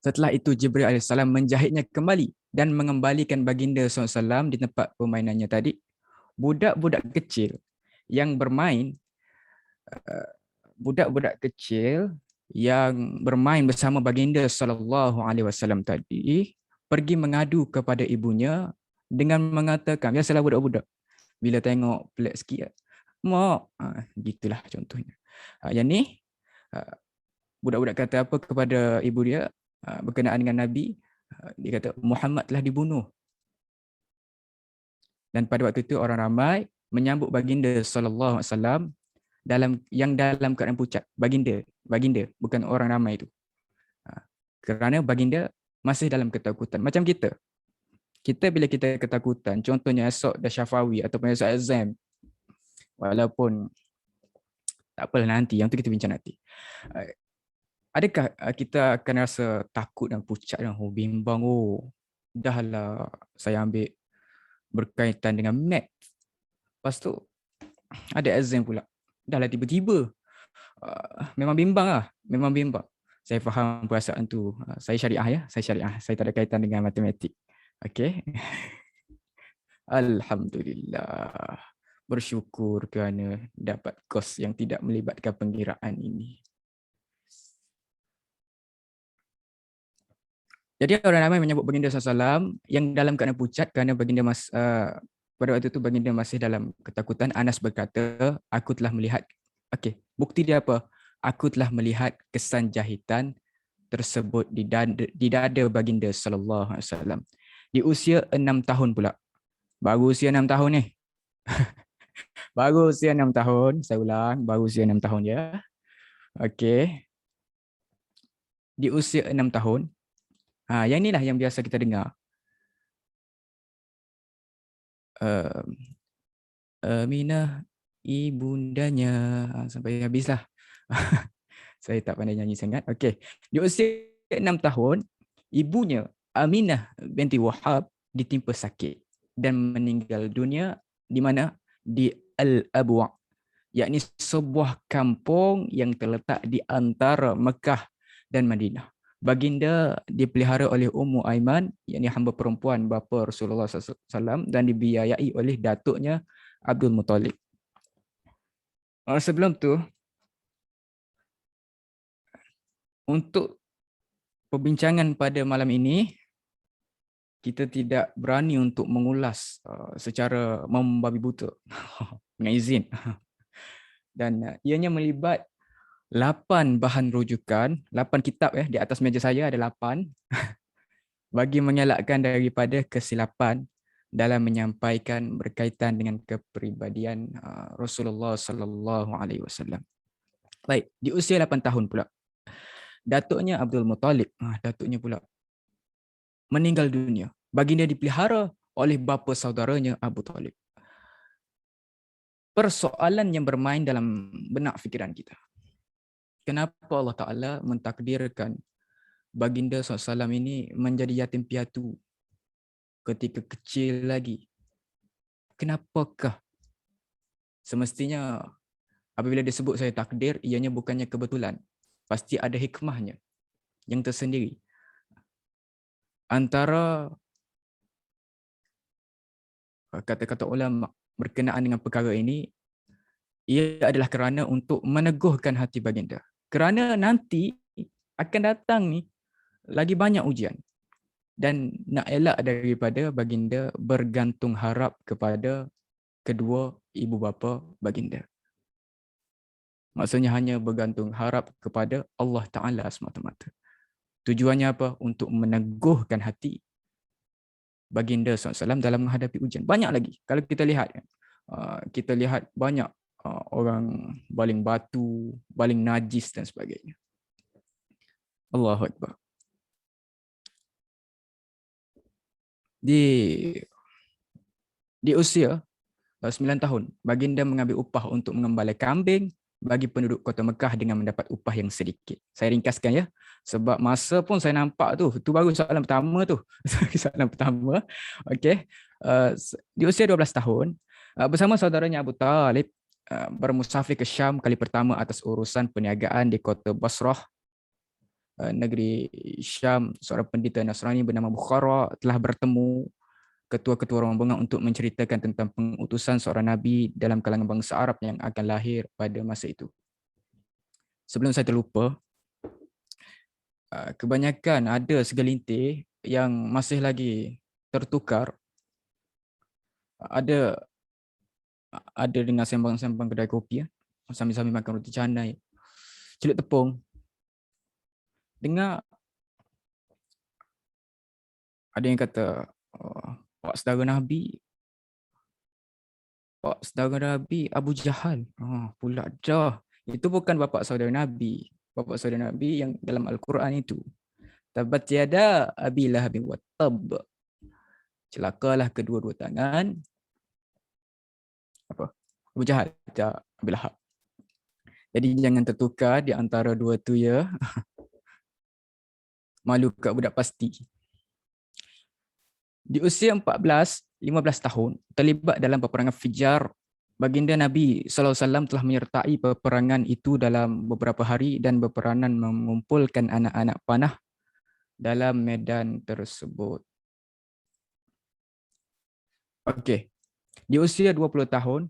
Setelah itu Jibril alaihissalam menjahitnya kembali dan mengembalikan baginda SAW di tempat permainannya tadi. Budak-budak kecil yang bermain, bersama baginda SAW tadi pergi mengadu kepada ibunya dengan mengatakan, biasalah budak-budak bila tengok pelik sikit, mak, gitulah contohnya. Yang ni budak-budak kata apa kepada ibu dia berkenaan dengan Nabi? Dia kata Muhammad telah dibunuh. Dan pada waktu itu orang ramai menyambut baginda SAW dalam keadaan pucat. Baginda bukan orang ramai itu. Kerana baginda masih dalam ketakutan. Macam kita bila kita ketakutan, contohnya esok dah syafawi ataupun esok exam, walaupun tak apalah nanti, yang tu kita bincang nanti. Adakah kita akan rasa takut dan pucat dan bimbang, dah lah saya ambil berkaitan dengan math, lepas tu ada exam pula, dah lah tiba-tiba memang bimbang. Saya faham perasaan tu. Saya syariah, saya tak ada kaitan dengan matematik. Okey. Alhamdulillah, bersyukur kerana dapat kos yang tidak melibatkan pengiraan ini. Jadi orang ramai menyebut baginda SAW yang dalam keadaan pucat kerana baginda pada waktu itu baginda masih dalam ketakutan. Anas berkata, aku telah melihat, okey, bukti dia apa? Aku telah melihat kesan jahitan tersebut di dada baginda sallallahu alaihi wasallam. Di usia 6 tahun pula. Baru usia 6 tahun ni. Baru usia 6 tahun, saya ulang, baru usia 6 tahun ya. Okey. Di usia 6 tahun, yang inilah yang biasa kita dengar. Aminah ibundanya, sampai habislah. Saya tak pandai nyanyi sangat. Okey. Di usia 6 tahun, ibunya Aminah binti Wahab ditimpa sakit dan meninggal dunia di mana? Di Al-Abwa', yakni sebuah kampung yang terletak di antara Mekah dan Madinah. Baginda dipelihara oleh Ummu Aiman, yakni hamba perempuan bapa Rasulullah SAW, dan dibiayai oleh datuknya Abdul Muttalib. Sebelum tu, untuk perbincangan pada malam ini, kita tidak berani untuk mengulas secara membabi buta dengan izin. Dan ianya melibat 8 bahan rujukan, 8 kitab di atas meja saya ada 8 bagi mengelakkan daripada kesilapan dalam menyampaikan berkaitan dengan kepribadian Rasulullah sallallahu alaihi wasallam. Baik, di usia 8 tahun pula, datuknya Abdul Muttalib, datuknya pula meninggal dunia. Baginda dipelihara oleh bapa saudaranya Abu Talib. Persoalan yang bermain dalam benak fikiran kita. Kenapa Allah Ta'ala mentakdirkan baginda SAW ini menjadi yatim piatu ketika kecil lagi? Kenapakah? Semestinya apabila disebut saya takdir, ianya bukannya kebetulan. Pasti ada hikmahnya yang tersendiri. Antara kata-kata ulama berkenaan dengan perkara ini, ia adalah kerana untuk meneguhkan hati baginda. Kerana nanti akan datang ni lagi banyak ujian. Dan nak elak daripada baginda bergantung harap kepada kedua ibu bapa baginda. Maksudnya hanya bergantung harap kepada Allah Ta'ala semata-mata. Tujuannya apa? Untuk meneguhkan hati baginda SAW dalam menghadapi ujian. Banyak lagi. Kalau kita lihat banyak orang baling batu, baling najis dan sebagainya. Allahu Akbar. Di usia 9 tahun, baginda mengambil upah untuk mengembala kambing bagi penduduk kota Mekah dengan mendapat upah yang sedikit. Saya ringkaskan ya, sebab masa pun saya nampak tu baru soalan pertama tu. Soalan pertama. Okey. Di usia 12 tahun, bersama saudaranya Abu Talib bermusafir ke Syam kali pertama atas urusan perniagaan di kota Basrah, negeri Syam. Seorang pendeta Nasrani bernama Bukhara telah bertemu ketua-ketua rombongan untuk menceritakan tentang pengutusan seorang Nabi dalam kalangan bangsa Arab yang akan lahir pada masa itu. Sebelum saya terlupa, kebanyakan ada segelintir yang masih lagi tertukar. Ada dengan sembang-sembang kedai kopi, sambil-sambil makan roti canai, celup tepung. Dengar ada yang kata, Pak saudara Nabi Abu Jahal. Pula dah. Itu bukan bapa saudara Nabi. Bapa saudara Nabi yang dalam Al-Quran itu. Tabat yada Abi Lahab wa tab. Celakalah kedua-dua tangan. Abu Jahal, Abi Lahab. Jadi jangan tertukar di antara dua tu ya. Malu kat budak pasti. Di usia 15 tahun, terlibat dalam peperangan Fijar. Baginda Nabi SAW telah menyertai peperangan itu dalam beberapa hari dan berperanan mengumpulkan anak-anak panah dalam medan tersebut. Okey. Di usia 20 tahun,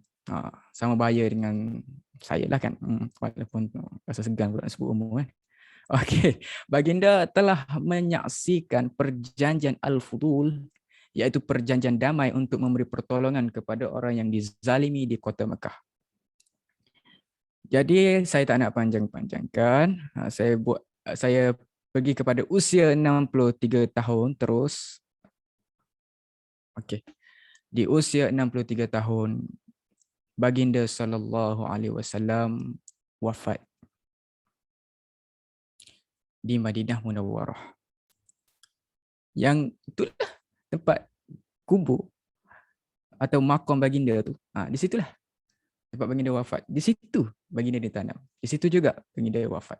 sama bahaya dengan saya lah kan. Walaupun rasa segan pula sebut umur. Okey, baginda telah menyaksikan perjanjian Al-Fudul, iaitu perjanjian damai untuk memberi pertolongan kepada orang yang dizalimi di kota Mekah. Jadi saya tak nak panjang-panjangkan, saya pergi kepada usia 63 tahun terus. Okey. Di usia 63 tahun baginda sallallahu alaihi wasallam wafat di Madinah Munawwarah. Yang itulah tempat kubur atau makam baginda tu. Di situlah tempat baginda wafat. Di situ baginda ditanam. Di situ juga baginda wafat.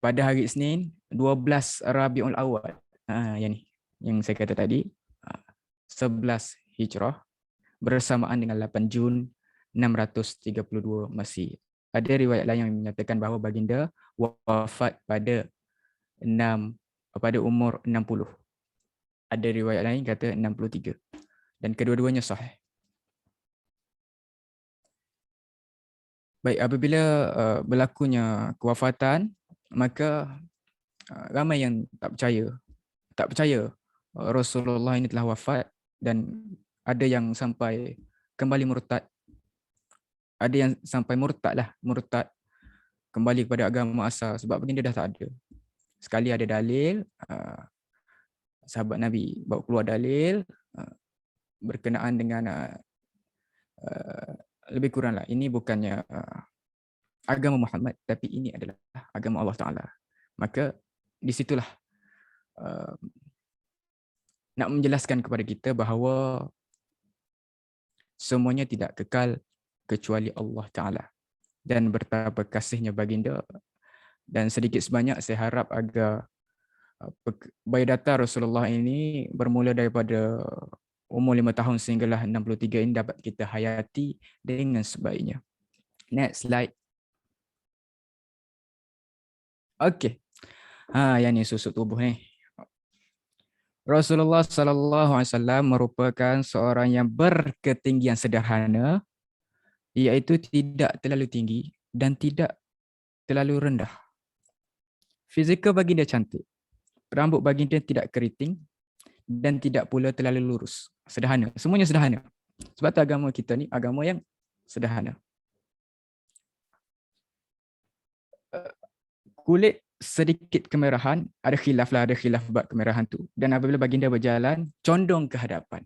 Pada hari Isnin 12 Rabiul Awal. Yang ni yang saya kata tadi, 11 Hijrah bersamaan dengan 8 Jun 632 Masih. Ada riwayat lain yang menyatakan bahawa baginda wafat pada umur 60. Ada riwayat lain kata 63. Dan kedua-duanya sahih. Baik, apabila berlakunya kewafatan, maka ramai yang tak percaya Rasulullah ini telah wafat, dan ada yang sampai kembali murtad. Ada yang sampai murtad kembali kepada agama asal sebab baginda dah tak ada. Sekali ada dalil, sahabat Nabi bawa keluar dalil berkenaan dengan lebih kuranglah ini bukannya agama Muhammad, tapi ini adalah agama Allah Ta'ala. Maka di situlah nak menjelaskan kepada kita bahawa semuanya tidak kekal kecuali Allah Ta'ala. Dan betapa kasihnya baginda, dan sedikit sebanyak saya harap agar biodata Rasulullah ini bermula daripada umur 5 tahun sehinggalah 63 ini dapat kita hayati dengan sebaiknya. Next slide. Okey. Yang ni susuk tubuh ni. Rasulullah sallallahu alaihi wasallam merupakan seorang yang berketinggian sederhana, iaitu tidak terlalu tinggi dan tidak terlalu rendah. Fizikal baginda cantik. Rambut baginda tidak keriting dan tidak pula terlalu lurus. Sederhana. Semuanya sederhana. Sebab tu agama kita ni agama yang sederhana. Kulit sedikit kemerahan, ada khilaf bab kemerahan tu. Dan apabila baginda berjalan, condong ke hadapan.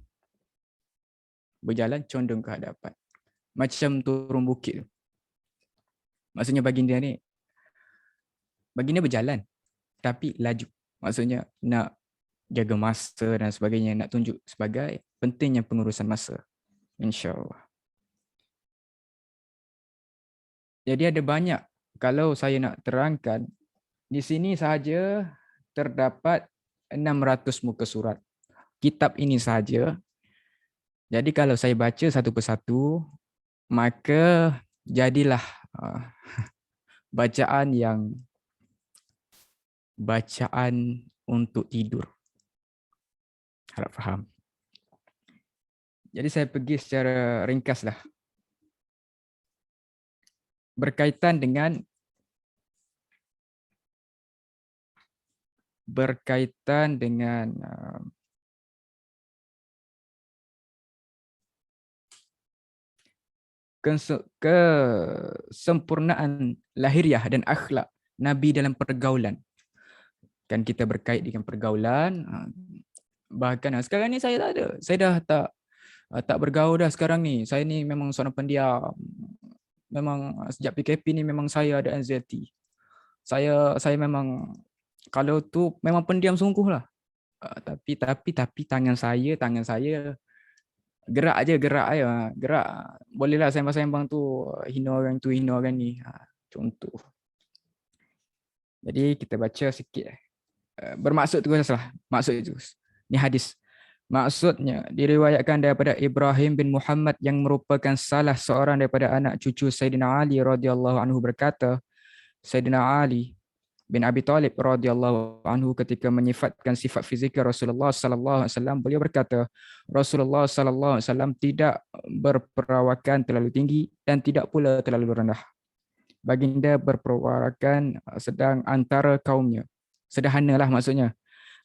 Macam turun bukit tu. Maksudnya baginda berjalan tapi laju. Maksudnya nak jaga masa dan sebagainya, nak tunjuk sebagai pentingnya pengurusan masa. InsyaAllah. Jadi ada banyak, kalau saya nak terangkan, di sini sahaja terdapat 600 muka surat. Kitab ini sahaja. Jadi kalau saya baca satu persatu, maka jadilah bacaan untuk tidur. Harap faham. Jadi saya pergi secara ringkaslah. Berkaitan dengan kesempurnaan lahiriah dan akhlak Nabi dalam pergaulan. Kan kita berkait dengan pergaulan. Bahkan sekarang ni saya tak ada. Saya dah tak bergaul dah sekarang ni. Saya ni memang seorang pendiam. Memang sejak PKP ni memang saya ada anxiety. Saya memang kalau tu memang pendiam sungguh lah. Tapi tangan saya gerak je. Gerak. Bolehlah sembang-sembang tu hina orang tu, hina orang ni. Contoh. Jadi kita baca sikit. Bermaksud terus lah. Maksud terus. Ni hadis. Maksudnya diriwayatkan daripada Ibrahim bin Muhammad yang merupakan salah seorang daripada anak cucu Sayyidina Ali radhiyallahu anhu berkata, Sayyidina Ali bin Abi Talib radhiyallahu anhu ketika menyifatkan sifat fizikal Rasulullah sallallahu alaihi wasallam, beliau berkata, Rasulullah sallallahu alaihi wasallam tidak berperawakan terlalu tinggi dan tidak pula terlalu rendah. baginda berperwarakan sedang antara kaumnya. Sederhanalah maksudnya.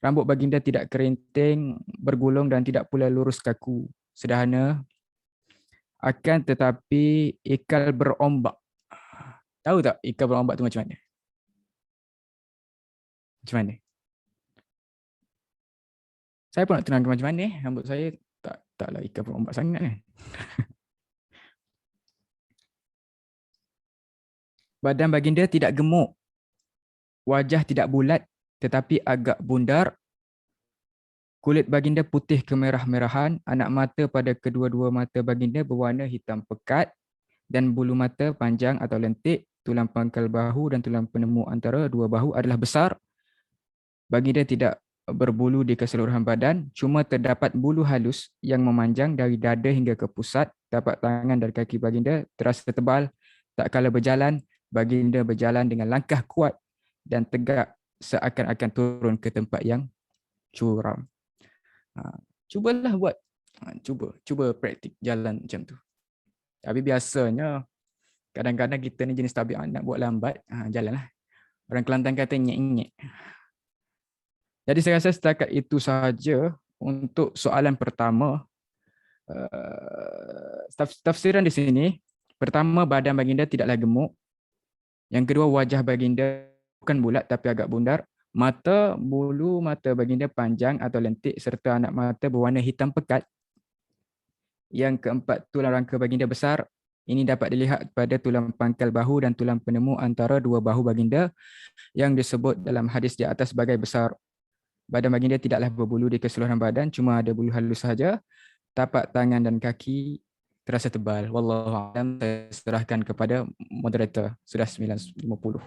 Rambut baginda tidak kerinting, bergulung dan tidak pula lurus kaku. Sederhana. Akan tetapi ikal berombak. Tahu tak ikal berombak tu macam mana? Macam mana? Saya pun nak terangkan macam mana. Rambut saya taklah ikal berombak sangat kan. Badan baginda tidak gemuk. Wajah tidak bulat tetapi agak bundar. Kulit baginda putih kemerah-merahan. Anak mata pada kedua-dua mata baginda berwarna hitam pekat. Dan bulu mata panjang atau lentik. Tulang pangkal bahu dan tulang penemu antara dua bahu adalah besar. Baginda tidak berbulu di keseluruhan badan. Cuma terdapat bulu halus yang memanjang dari dada hingga ke pusat. Tapak tangan dan kaki baginda terasa tebal. Tak kala berjalan, baginda berjalan dengan langkah kuat dan tegak seakan-akan turun ke tempat yang curam. Cubalah buat. Cuba praktik jalan macam tu. Tapi biasanya kadang-kadang kita ni jenis tabiat nak buat lambat, jalanlah. Orang Kelantan kata nyek-nyek. Jadi saya rasa setakat itu saja untuk soalan pertama. Tafsiran di sini, pertama badan baginda tidaklah gemuk. Yang kedua wajah baginda bukan bulat tapi agak bundar. Bulu mata baginda panjang atau lentik serta anak mata berwarna hitam pekat. Yang keempat, tulang rangka baginda besar. Ini dapat dilihat pada tulang pangkal bahu dan tulang penemu antara dua bahu baginda yang disebut dalam hadis di atas sebagai besar. Badan baginda tidaklah berbulu di keseluruhan badan, cuma ada bulu halus sahaja. Tapak tangan dan kaki terasa tebal. Wallahu a'lam. Saya serahkan kepada moderator. Sudah 9.50.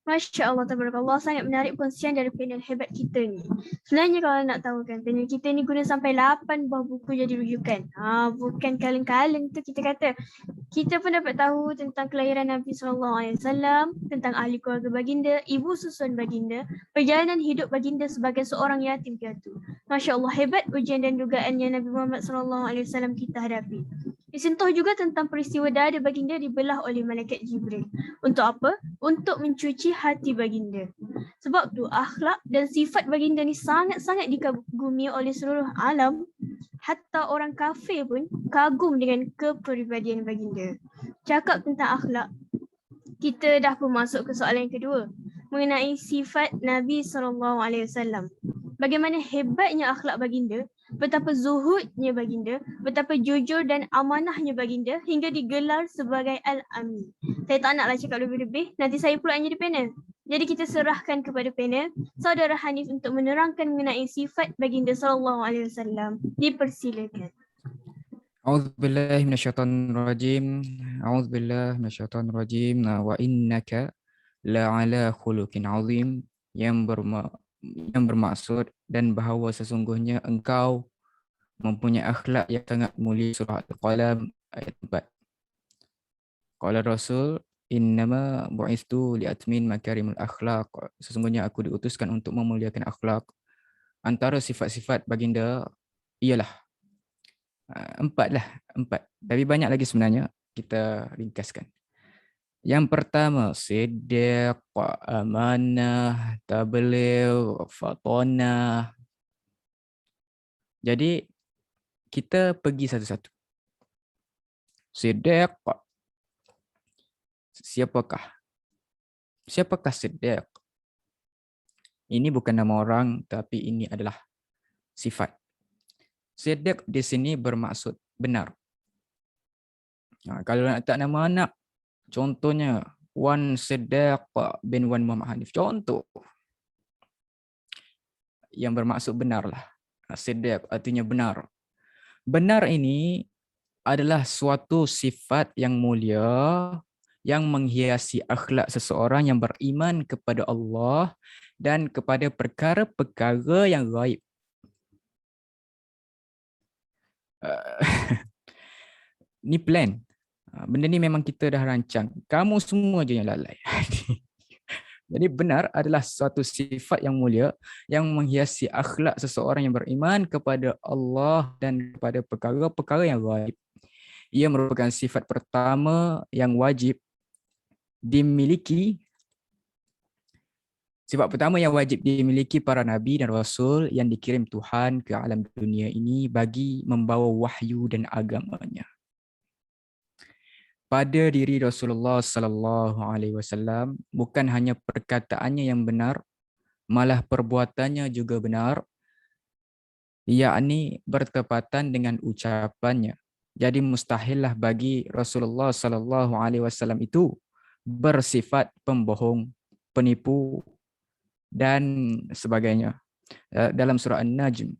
Masya Allah, tabarakallah, sangat menarik perkongsian dari panel hebat kita ni. Sebenarnya kalau nak tahu kan, panel kita ni guna sampai 8 buah buku jadi rujukan. Bukan kaleng-kaleng tu kita kata. Kita pun dapat tahu tentang kelahiran Nabi SAW, tentang ahli keluarga baginda, ibu susun baginda, perjalanan hidup baginda sebagai seorang yatim piatu. Masya Allah, hebat ujian dan dugaan yang Nabi Muhammad SAW kita hadapi. Disentuh juga tentang peristiwa dada baginda dibelah oleh malaikat Jibril. Untuk apa? Untuk mencuci hati baginda. Sebab tu akhlak dan sifat baginda ni sangat-sangat dikagumi oleh seluruh alam. Hatta orang kafir pun kagum dengan kepribadian baginda. Cakap tentang akhlak, kita dah pun masuk ke soalan yang kedua. Mengenai sifat Nabi SAW. Bagaimana hebatnya akhlak baginda, betapa zuhudnya baginda, betapa jujur dan amanahnya baginda hingga digelar sebagai Al-Amin. Saya tak naklah cakap lebih-lebih, nanti saya pula yang jadi panel. Jadi kita serahkan kepada panel Saudara Hanif untuk menerangkan mengenai sifat baginda SAW. Dipersilakan. A'udzubillahi minasyaitonirrajim. A'udzubillahi minasyaitonirrajim. Wa innaka la'ala khuluqin azim, yang bermaksud dan bahawa sesungguhnya engkau mempunyai akhlak yang sangat mulia. Surah Al-Qalam ayat 4. Qala Rasul innama bu'istu li'atmin makarimul akhlaq. Sesungguhnya aku diutuskan untuk memuliakan akhlak. Antara sifat-sifat baginda ialah 4 lah, 4. Tapi banyak lagi sebenarnya, kita ringkaskan. Yang pertama, siddiq, amanah, tabligh, fatonah. Jadi kita pergi satu-satu. Siddiq, siapakah siddiq? Ini bukan nama orang, tapi ini adalah sifat. Siddiq di sini bermaksud benar. Kalau nak letak nama anak, contohnya Wan Siddiq bin Wan Muhammad Hanif. Contoh. Yang bermaksud benarlah. Siddiq artinya benar. Benar ini adalah suatu sifat yang mulia yang menghiasi akhlak seseorang yang beriman kepada Allah dan kepada perkara-perkara yang gaib. Ni plan. Benda ni memang kita dah rancang. Kamu semua je yang lalai. Jadi benar adalah suatu sifat yang mulia yang menghiasi akhlak seseorang yang beriman kepada Allah dan kepada perkara-perkara yang gaib. Ia merupakan sifat pertama yang wajib dimiliki. Sifat pertama yang wajib dimiliki para nabi dan rasul yang dikirim Tuhan ke alam dunia ini bagi membawa wahyu dan agamanya. Pada diri Rasulullah sallallahu alaihi wasallam bukan hanya perkataannya yang benar, malah perbuatannya juga benar, yakni bertepatan dengan ucapannya. Jadi mustahillah bagi Rasulullah sallallahu alaihi wasallam itu bersifat pembohong, penipu dan sebagainya. Dalam surah An-Najm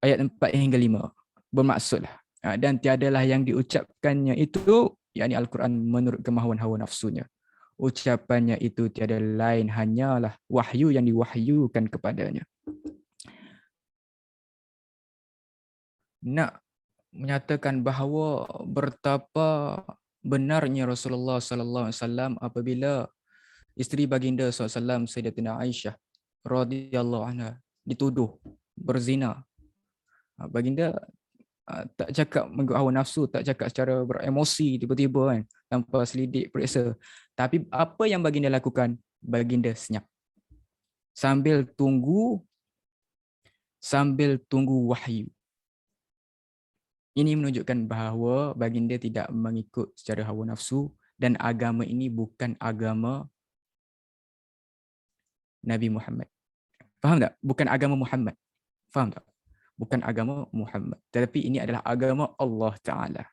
ayat 4 hingga 5 bermaksudlah dan tiadalah yang diucapkannya itu, yakni Al-Quran, menurut kemahuan hawa nafsunya. Ucapannya itu tiada lain hanyalah wahyu yang diwahyukan kepadanya. Nak menyatakan bahawa betapa benarnya Rasulullah sallallahu alaihi wasallam apabila isteri baginda SAW, Sayyidatina Aisyah radhiyallahu anha, dituduh berzina. Baginda tak cakap mengikut hawa nafsu, tak cakap secara beremosi tiba-tiba kan, tanpa selidik periksa. Tapi apa yang baginda lakukan? Baginda senyap. Sambil tunggu wahyu. Ini menunjukkan bahawa baginda tidak mengikut secara hawa nafsu dan agama ini bukan agama Nabi Muhammad. Faham tak? Bukan agama Muhammad. Faham tak? Bukan agama Muhammad. Tetapi ini adalah agama Allah Ta'ala.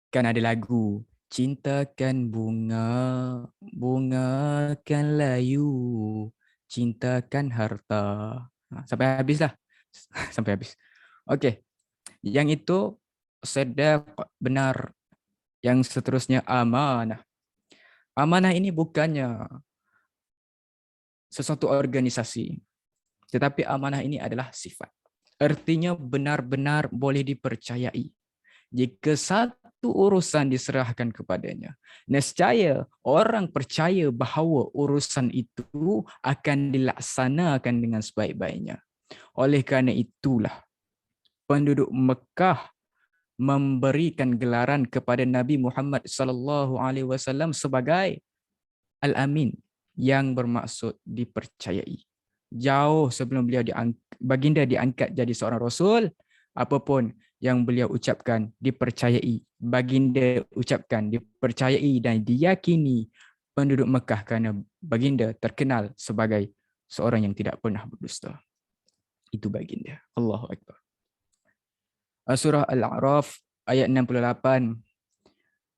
Kan ada lagu, cintakan bunga, bungakan layu, cintakan harta. Sampai habis lah. Sampai habis. Okey. Yang itu sedap, benar. Yang seterusnya amanah. Amanah ini bukannya sesuatu organisasi. Tetapi amanah ini adalah sifat. Artinya benar-benar boleh dipercayai. Jika satu urusan diserahkan kepadanya, nescaya orang percaya bahawa urusan itu akan dilaksanakan dengan sebaik-baiknya. Oleh kerana itulah, penduduk Mekah memberikan gelaran kepada Nabi Muhammad sallallahu alaihi wasallam sebagai Al-Amin, yang bermaksud dipercayai. Jauh sebelum baginda diangkat jadi seorang rasul, apapun yang beliau ucapkan dipercayai, baginda ucapkan dipercayai dan diyakini penduduk Mekah kerana baginda terkenal sebagai seorang yang tidak pernah berdusta. Itu baginda. Allahu Akbar. Surah Al-A'raf ayat 68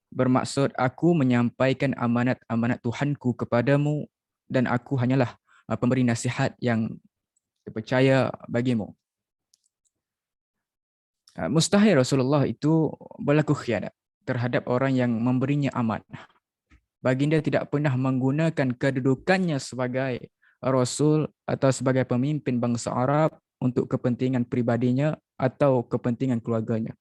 bermaksud, aku menyampaikan amanat-amanat Tuhanku kepadamu dan aku hanyalah pemberi nasihat yang terpercaya bagimu. Mustahil Rasulullah itu berlaku khianat terhadap orang yang memberinya amanah. Baginda tidak pernah menggunakan kedudukannya sebagai Rasul atau sebagai pemimpin bangsa Arab untuk kepentingan pribadinya atau kepentingan keluarganya.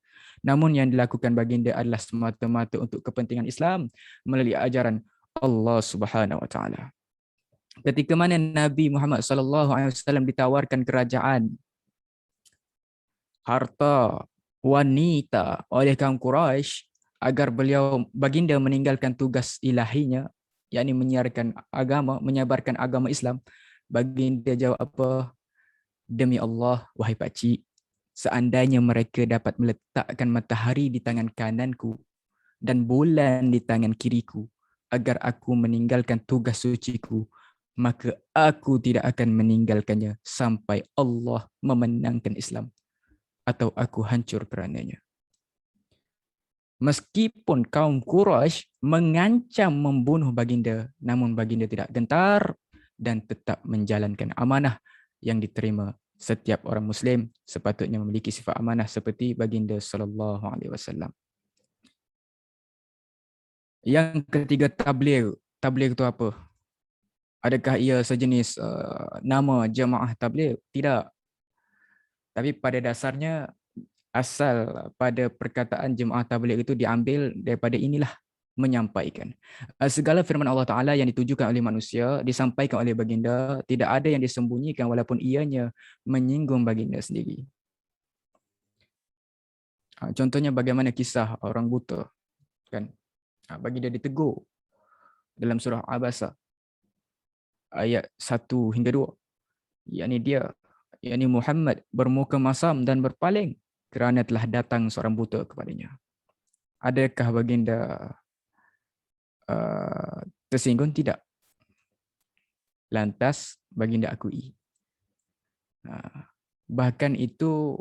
Namun yang dilakukan baginda adalah semata-mata untuk kepentingan Islam melalui ajaran Allah Subhanahu Wa Taala. Ketika mana Nabi Muhammad SAW ditawarkan kerajaan, harta, wanita oleh kaum Quraisy agar baginda meninggalkan tugas ilahinya, yakni menyiarkan agama, menyebarkan agama Islam, baginda jawab apa? Demi Allah, wahai pakcik, seandainya mereka dapat meletakkan matahari di tangan kananku dan bulan di tangan kiriku agar aku meninggalkan tugas suciku, maka aku tidak akan meninggalkannya sampai Allah memenangkan Islam atau aku hancur kerananya. Meskipun kaum Quraisy mengancam membunuh baginda, namun baginda tidak gentar dan tetap menjalankan amanah yang diterima. Setiap orang Muslim sepatutnya memiliki sifat amanah seperti baginda sallallahu alaihi wasallam. Yang ketiga, tabligh. Tabligh itu apa? Adakah ia sejenis nama jemaah tabligh? Tidak. Tapi pada dasarnya asal pada perkataan jemaah tabligh itu diambil daripada inilah, menyampaikan. Segala firman Allah Ta'ala yang ditujukan oleh manusia, disampaikan oleh baginda, tidak ada yang disembunyikan walaupun ianya menyinggung baginda sendiri. Contohnya bagaimana kisah orang buta, kan? Baginda ditegur dalam surah Abasa ayat 1 hingga 2. yakni Muhammad bermuka masam dan berpaling kerana telah datang seorang buta kepadanya. Adakah baginda tersinggung? Tidak. Lantas baginda akui. Bahkan itu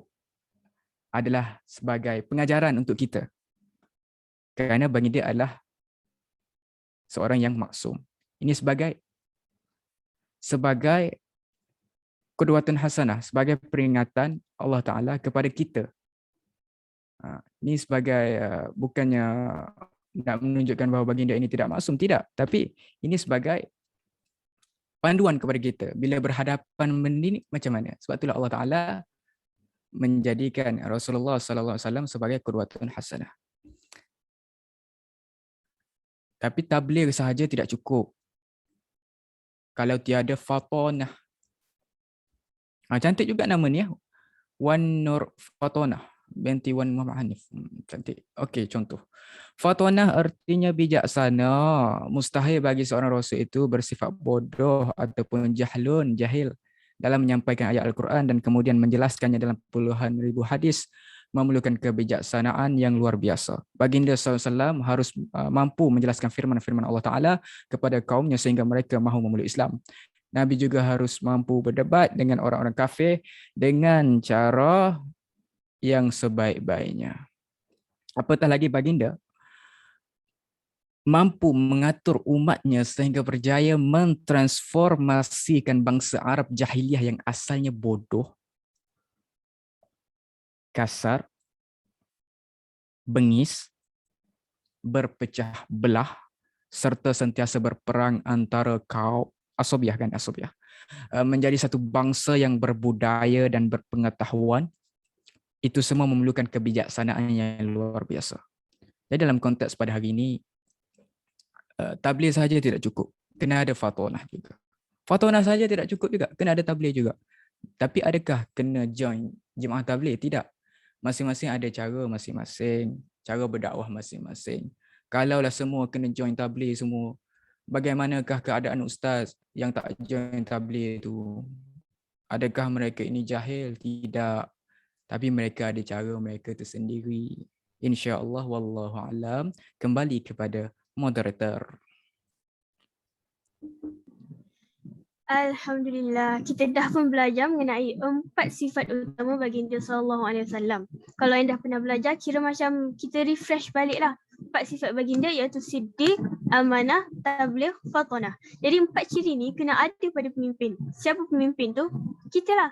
adalah sebagai pengajaran untuk kita. Kerana baginda adalah seorang yang maksum. Ini sebagai qudwatun hasanah, sebagai peringatan Allah Ta'ala kepada kita. Ini sebagai bukannya nak menunjukkan bahawa baginda ini tidak maksum, tidak. Tapi ini sebagai panduan kepada kita bila berhadapan mendidik macam mana. Sebab itulah Allah Ta'ala menjadikan Rasulullah SAW sebagai qudwatun hasanah. Tapi tabligh sahaja tidak cukup kalau tiada fatonah. Cantik juga nama ni ya. Wan Nur Fatonah binti Wan Muhammad Hanif. Cantik. Okey, contoh. Fatonah artinya bijaksana. Mustahil bagi seorang rasul itu bersifat bodoh ataupun jahil dalam menyampaikan ayat Al-Quran dan kemudian menjelaskannya dalam puluhan ribu hadis, memerlukan kebijaksanaan yang luar biasa. Baginda SAW harus mampu menjelaskan firman-firman Allah Ta'ala kepada kaumnya sehingga mereka mahu memeluk Islam. Nabi juga harus mampu berdebat dengan orang-orang kafir dengan cara yang sebaik-baiknya. Apatah lagi baginda mampu mengatur umatnya sehingga berjaya mentransformasikan bangsa Arab jahiliyah yang asalnya bodoh, kasar, bengis, berpecah belah, serta sentiasa berperang antara kaum asobiah, menjadi satu bangsa yang berbudaya dan berpengetahuan. Itu semua memerlukan kebijaksanaan yang luar biasa. Jadi dalam konteks pada hari ini, tabligh sahaja tidak cukup, kena ada fatonah juga. Fatonah sahaja tidak cukup juga, kena ada tabligh juga. Tapi adakah kena join jemaah tabligh? Tidak. Masing-masing ada cara masing-masing, cara berdakwah masing-masing. Kalaulah semua kena join tabligh semua, bagaimanakah keadaan ustaz yang tak join tabligh itu? Adakah mereka ini jahil? Tidak. Tapi mereka ada cara mereka tersendiri. InsyaAllah, wallahu alam. Kembali kepada moderator. Alhamdulillah, kita dah pun belajar mengenai 4 sifat utama baginda SAW. Kalau yang dah pernah belajar, kira macam kita refresh balik lah. 4 sifat baginda iaitu siddiq, amanah, tabligh, fatonah. Jadi 4 ciri ni kena ada pada pemimpin. Siapa pemimpin tu? Kita lah.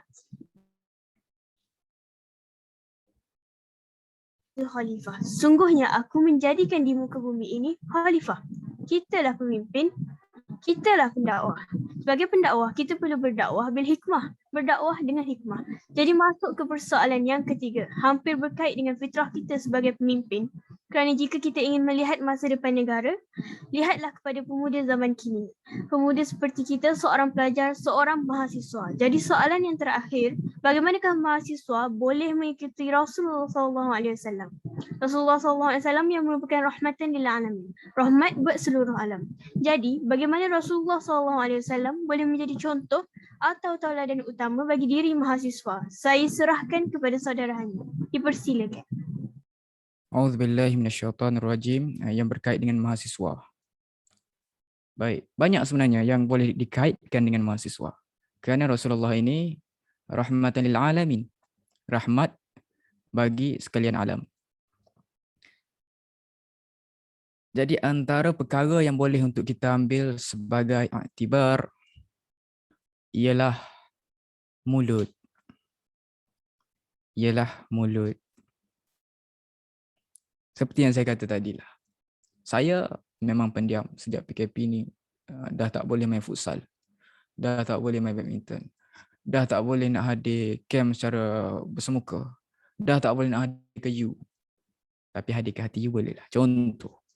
Khalifah. Sungguhnya aku menjadikan di muka bumi ini khalifah. Kitalah pemimpin, kitalah pendakwah. Sebagai pendakwah, kita perlu berdakwah bil hikmah. Berdakwah dengan hikmah. Jadi masuk ke persoalan yang ketiga. Hampir berkait dengan fitrah kita sebagai pemimpin. Kerana jika kita ingin melihat masa depan negara, lihatlah kepada pemuda zaman kini. Pemuda seperti kita, seorang pelajar, seorang mahasiswa. Jadi soalan yang terakhir, bagaimanakah mahasiswa boleh mengikuti Rasulullah SAW? Rasulullah SAW yang merupakan rahmatan lil alamin. Rahmat buat seluruh alam. Jadi, bagaimana Rasulullah SAW boleh menjadi contoh atau tauladan utama bagi diri mahasiswa? Saya serahkan kepada saudara Hani. Dipersilakan. Auzubillahi minasyaitonirrajim, yang berkait dengan mahasiswa. Baik, banyak sebenarnya yang boleh dikaitkan dengan mahasiswa. Kerana Rasulullah ini rahmatan lil alamin. Rahmat bagi sekalian alam. Jadi antara perkara yang boleh untuk kita ambil sebagai iktibar ialah mulut. Seperti yang saya kata tadilah. Saya memang pendiam sejak PKP ni. Dah tak boleh main futsal. Dah tak boleh main badminton. Dah tak boleh nak hadir camp secara bersemuka. Dah tak boleh nak hadir ke you. Tapi hadir ke hati you boleh lah. Contoh.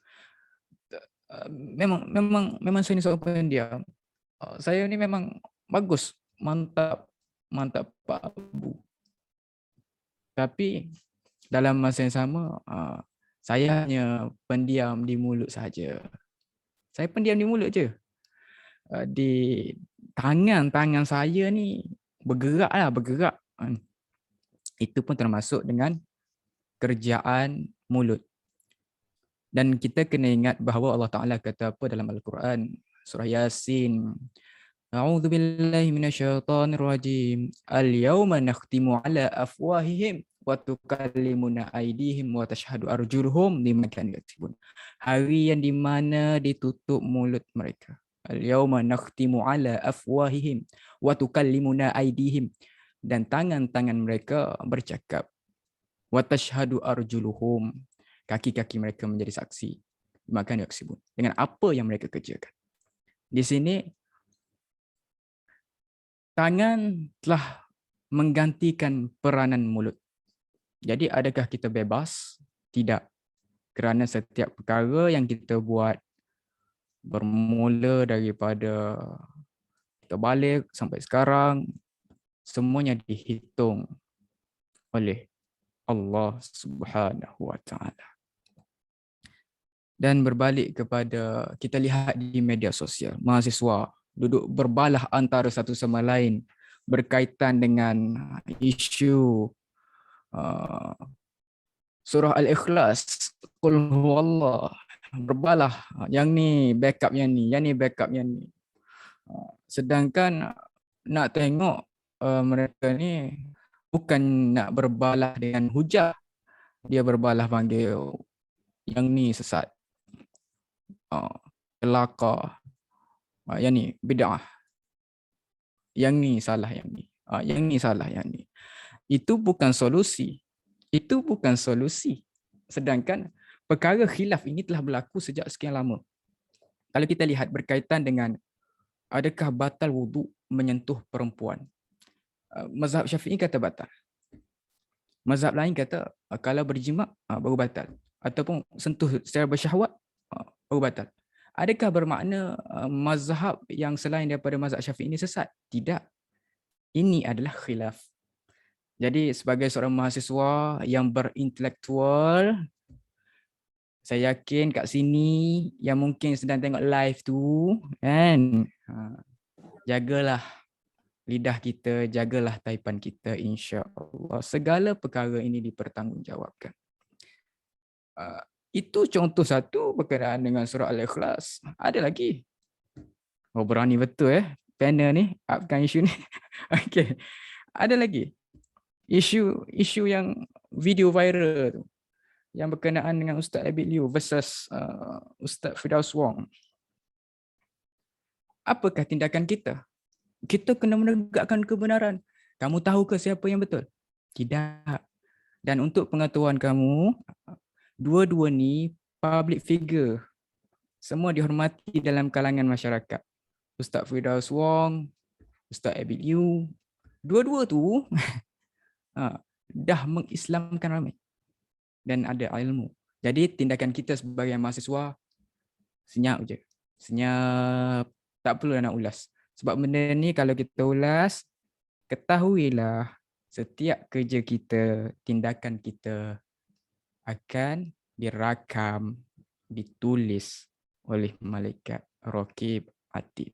memang saya ni seorang pendiam. Saya ni memang bagus, mantap Pak Abu. Tapi dalam masa yang sama, saya hanya pendiam di mulut saja. Saya pendiam di mulut je. Di tangan saya ni bergerak. Itu pun termasuk dengan kerjaan mulut. Dan kita kena ingat bahawa Allah Ta'ala kata apa dalam Al-Quran, surah Yasin, A'udzu billahi minasyaitonir rajim. Al-yauma nakhtimu ala afwahihim wa tukallimuna aydihim wa tashhadu arjuluhum bima kanu yaktubun. Hari yang di mana ditutup mulut mereka. Al-yauma nakhtimu ala afwahihim wa tukallimuna aydihim, dan tangan-tangan mereka bercakap. Wa tashhadu arjuluhum, kaki-kaki mereka menjadi saksi. Bima kanu yaktubun, dengan apa yang mereka kerjakan. Di sini tangan telah menggantikan peranan mulut. Jadi adakah kita bebas? Tidak. Kerana setiap perkara yang kita buat bermula daripada kita balik sampai sekarang, semuanya dihitung oleh Allah Subhanahu Wa Taala. Dan berbalik kepada kita lihat di media sosial, mahasiswa duduk berbalah antara satu sama lain berkaitan dengan isu surah Al-Ikhlas, Qul huwallah, berbalah yang ni backup yang ni backup yang ni. Sedangkan nak tengok mereka ni bukan nak berbalah dengan hujah, dia berbalah panggil yang ni sesat, kelakar, yang ni bid'ah, yang ni salah, yang ni salah, yang ni. Itu bukan solusi. Sedangkan perkara khilaf ini telah berlaku sejak sekian lama. Kalau kita lihat berkaitan dengan adakah batal wuduk menyentuh perempuan, mazhab Syafi'i kata batal. Mazhab lain kata kalau berjima baru batal, ataupun sentuh secara bersyahwat baru batal. Adakah bermakna mazhab yang selain daripada mazhab Syafi'i ini sesat? Tidak. Ini adalah khilaf. Jadi sebagai seorang mahasiswa yang berintelektual, saya yakin kat sini yang mungkin sedang tengok live tu, kan, jagalah lidah kita, jagalah taipan kita, insya-Allah. Segala perkara ini dipertanggungjawabkan. Itu contoh satu berkenaan dengan surah Al-Ikhlas. Ada lagi. Oh, berani betul panel ni upkan isu ni. Okey. Ada lagi. Isu yang video viral tu, yang berkenaan dengan Ustaz Abid Liu versus Ustaz Firdaus Wong. Apakah tindakan kita? Kita kena menegakkan kebenaran. Kamu tahu ke siapa yang betul? Tidak. Dan untuk pengetahuan kamu, dua-dua ni public figure. Semua dihormati dalam kalangan masyarakat. Ustaz Firdaus Wong, Ustaz Abid Liu, dua-dua tu dah mengislamkan ramai dan ada ilmu. Jadi tindakan kita sebagai mahasiswa, senyap je. Senyap. Tak perlu nak ulas. Sebab benda ni kalau kita ulas, ketahuilah setiap kerja kita, tindakan kita akan dirakam, ditulis oleh malaikat Raqib Atid.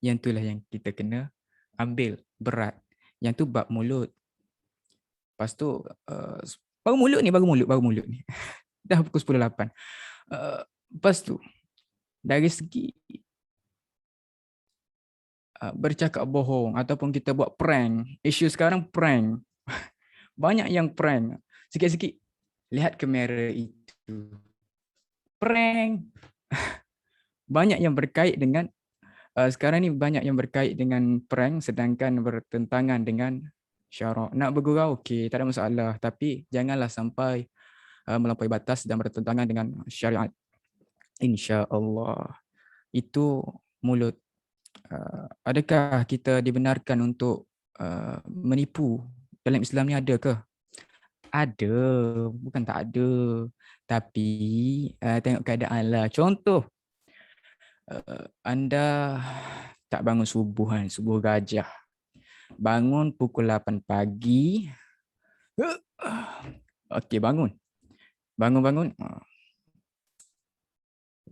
Yang itulah yang kita kena ambil berat. Yang tu bab mulut. Lepas tu baru mulut ni. Dah pukul 10.08. Lepas tu dari segi bercakap bohong ataupun kita buat prank. Isu sekarang prank. Banyak yang prank. Sikit-sikit lihat kamera itu. Prank. Banyak yang berkait dengan sekarang ni banyak yang berkait dengan prank sedangkan bertentangan dengan syarak. Nak bergurau, okey, tak ada masalah. Tapi janganlah sampai melampaui batas dan bertentangan dengan syariat. InsyaAllah. Itu mulut. Adakah kita dibenarkan untuk menipu? Dalam Islam ni ada ke? ada, bukan tak ada. Tapi tengok keadaan lah. Contoh, anda tak bangun subuh kan, subuh gajah. Bangun pukul 8 pagi. Okey, bangun. Bangun.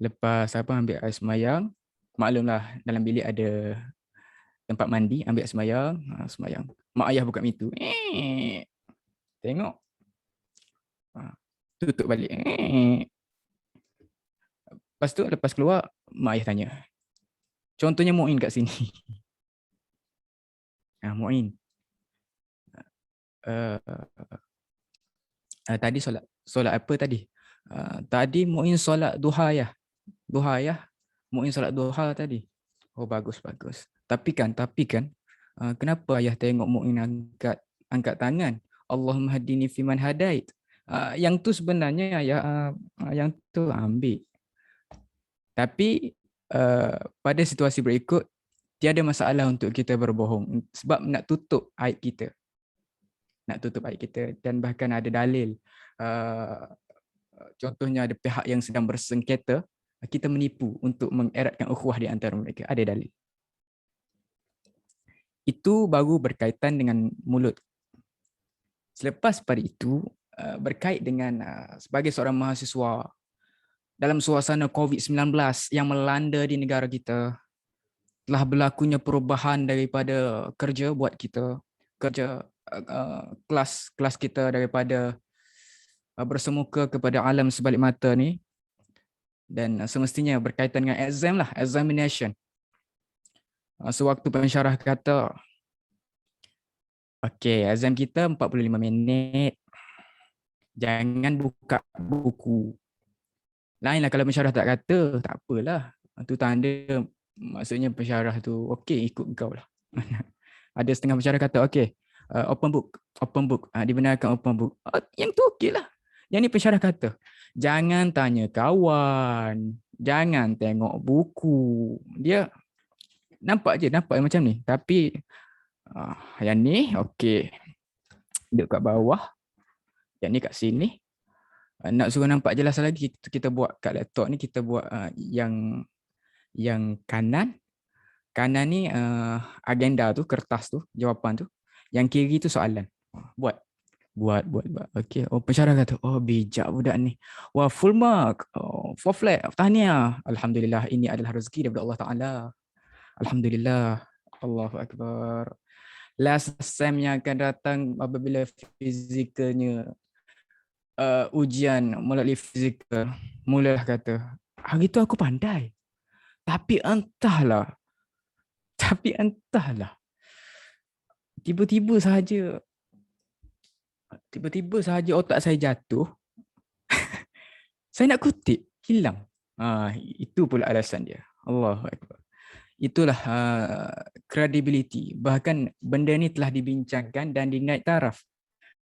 Lepas ambil air semayang. Maklumlah dalam bilik ada tempat mandi, ambil air semayang, semayang. Mak ayah buka pintu. Tengok. Tutup balik. Lepas tu, lepas keluar, mak ayah tanya. Contohnya Muin kat sini. Muin. Tadi solat apa tadi? Tadi Muin solat duha ya. Muin solat duha tadi. Oh, bagus. Tapi kan, kenapa ayah tengok Muin angkat tangan? Allahumma hadini fiman hadait. Yang tu sebenarnya yang tu ambil. Tapi pada situasi berikut, tiada masalah untuk kita berbohong sebab nak tutup aib kita. Dan bahkan ada dalil. Contohnya ada pihak yang sedang bersengketa, kita menipu untuk mengeratkan ukhuwah di antara mereka. Ada dalil. Itu baru berkaitan dengan mulut. Selepas pada itu, berkait dengan sebagai seorang mahasiswa dalam suasana COVID-19 yang melanda di negara kita, telah berlakunya perubahan daripada kerja buat kita, kelas kita daripada bersemuka kepada alam sebalik mata ni, dan semestinya berkaitan dengan exam lah, examination. Sewaktu pensyarah kata, okey, exam kita 45 minit, jangan buka buku. Lainlah kalau pensyarah tak kata, tak apalah. Itu tanda maksudnya pensyarah tu okey, ikut kau lah. Ada setengah pensyarah kata okey, open book. Dibenarkan open book. Yang tu okey lah. Yang ni pensyarah kata, jangan tanya kawan, jangan tengok buku. Dia nampak macam ni. Tapi yang ni okey, duduk kat bawah, yang ni kat sini. Nak suruh nampak jelas lagi, kita buat kat laptop ni, kita buat yang kanan ni agenda tu, kertas tu, jawapan tu. Yang kiri tu soalan. Buat. Okey. Oh, pensyarah kata, oh bijak budak ni. Wah, full mark. Oh, 4 flat. Tahniah. Alhamdulillah, ini adalah rezeki daripada Allah Ta'ala. Alhamdulillah. Allahu Akbar. Last sem yang akan datang apabila fizikalnya ujian melalui fizikal, mulalah kata, hari tu aku pandai. Tapi entahlah. Tiba-tiba sahaja otak saya jatuh. Saya nak kutip, hilang. Itu pula alasan dia. Allahu Akbar. Itulah credibility. Bahkan benda ni telah dibincangkan dan dinaik taraf.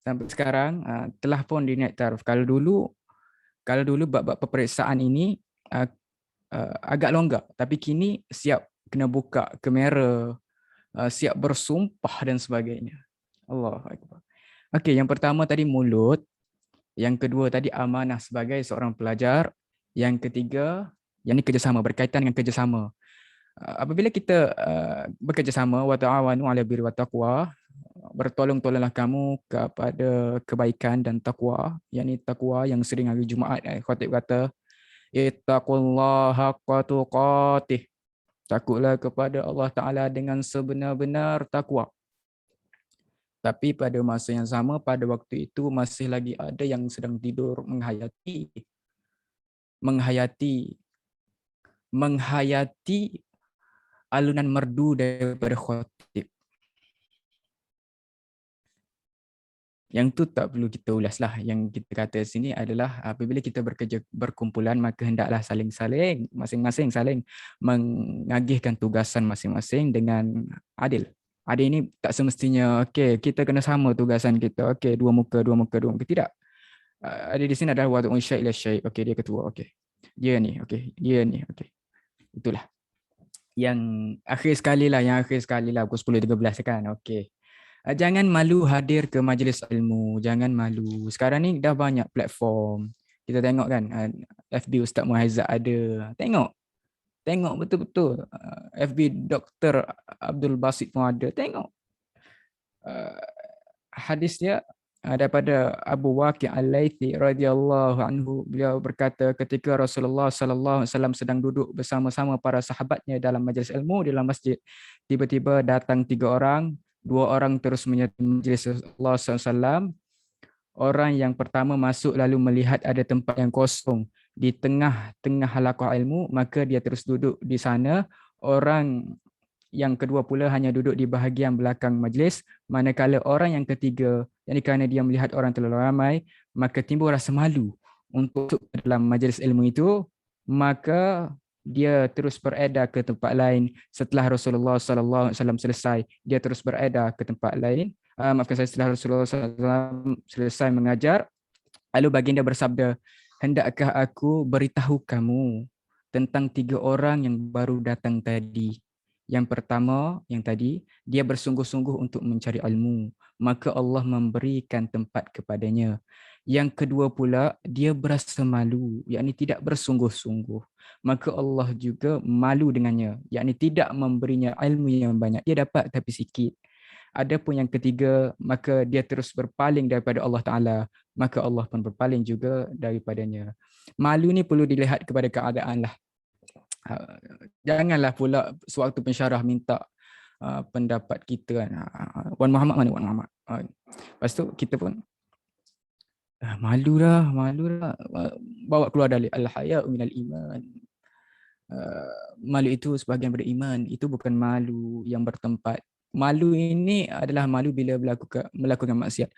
Sampai sekarang telah pun dinaik taraf. Kalau dulu bab peperiksaan ini agak longgar, tapi kini siap kena buka kamera, siap bersumpah dan sebagainya. Allahu Akbar. Okey, yang pertama tadi mulut, yang kedua tadi amanah sebagai seorang pelajar, yang ketiga yang ni kerjasama, berkaitan dengan kerjasama. Apabila kita bekerjasama, wa ta'awanu 'alal birri wat taqwa, bertolong-tolonglah kamu kepada kebaikan dan takwa, yakni takwa yang sering hari Jumaat khatib kata ittaqullaha haqqa tuqatih, takutlah kepada Allah Ta'ala dengan sebenar-benar takwa. Tapi pada masa yang sama, pada waktu itu masih lagi ada yang sedang tidur menghayati alunan merdu daripada khatib. Yang tu tak perlu kita ulas lah. Yang kita kata sini adalah apabila kita bekerja berkumpulan, maka hendaklah saling-saling, masing-masing saling mengagihkan tugasan masing-masing dengan adil. Adil ini tak semestinya, okey, kita kena sama tugasan kita. Okey, dua muka. Tidak. Adil di sini adalah wadu'un syai' ila syai'. Okey, dia ketua. Okey. Dia ni. Okey. Okey. Itulah. Yang akhir sekali lah, pukul 10.13 kan. Okey. Jangan malu hadir ke majlis ilmu, jangan malu. Sekarang ni dah banyak platform. Kita tengok kan, FB Ustaz Muhaizat ada. Tengok betul-betul. FB Dr. Abdul Basit pun ada. Tengok. Hadis dia daripada Abu Waqi' Al-Laythi radhiyallahu anhu, beliau berkata ketika Rasulullah sallallahu alaihi wasallam sedang duduk bersama-sama para sahabatnya dalam majlis ilmu di dalam masjid, tiba-tiba datang 3 orang, 2 orang terus menyertai majlis Rasulullah sallallahu alaihi wasallam. Orang yang pertama masuk lalu melihat ada tempat yang kosong di tengah-tengah halaqah ilmu, maka dia terus duduk di sana. Orang yang kedua pula hanya duduk di bahagian belakang majlis, manakala orang yang ketiga, yakni kerana dia melihat orang terlalu ramai, maka timbul rasa malu untuk masuk ke dalam majlis ilmu itu, maka dia terus beredar ke tempat lain. Setelah Rasulullah sallallahu alaihi wasallam selesai, dia terus beredar ke tempat lain. Maafkan saya, setelah Rasulullah sallallahu alaihi wasallam selesai mengajar, lalu baginda bersabda, hendakkah aku beritahu kamu tentang 3 orang yang baru datang tadi. Yang pertama, yang tadi, dia bersungguh-sungguh untuk mencari ilmu, maka Allah memberikan tempat kepadanya. Yang kedua pula, dia berasa malu, yakni tidak bersungguh-sungguh, maka Allah juga malu dengannya, yakni tidak memberinya ilmu yang banyak. Dia dapat tapi sikit. Adapun yang ketiga, maka dia terus berpaling daripada Allah Ta'ala, maka Allah pun berpaling juga daripadanya. Malu ni perlu dilihat kepada keadaan lah. Janganlah pula sewaktu pensyarah minta pendapat kita kan. Wan Muhammad mana Wan Muhammad? Lepas tu kita pun malu dah. Bawa keluar dari al-haya'u minal iman. Malu itu sebahagian beriman. Itu bukan malu yang bertempat. Malu ini adalah malu bila melakukan maksiat.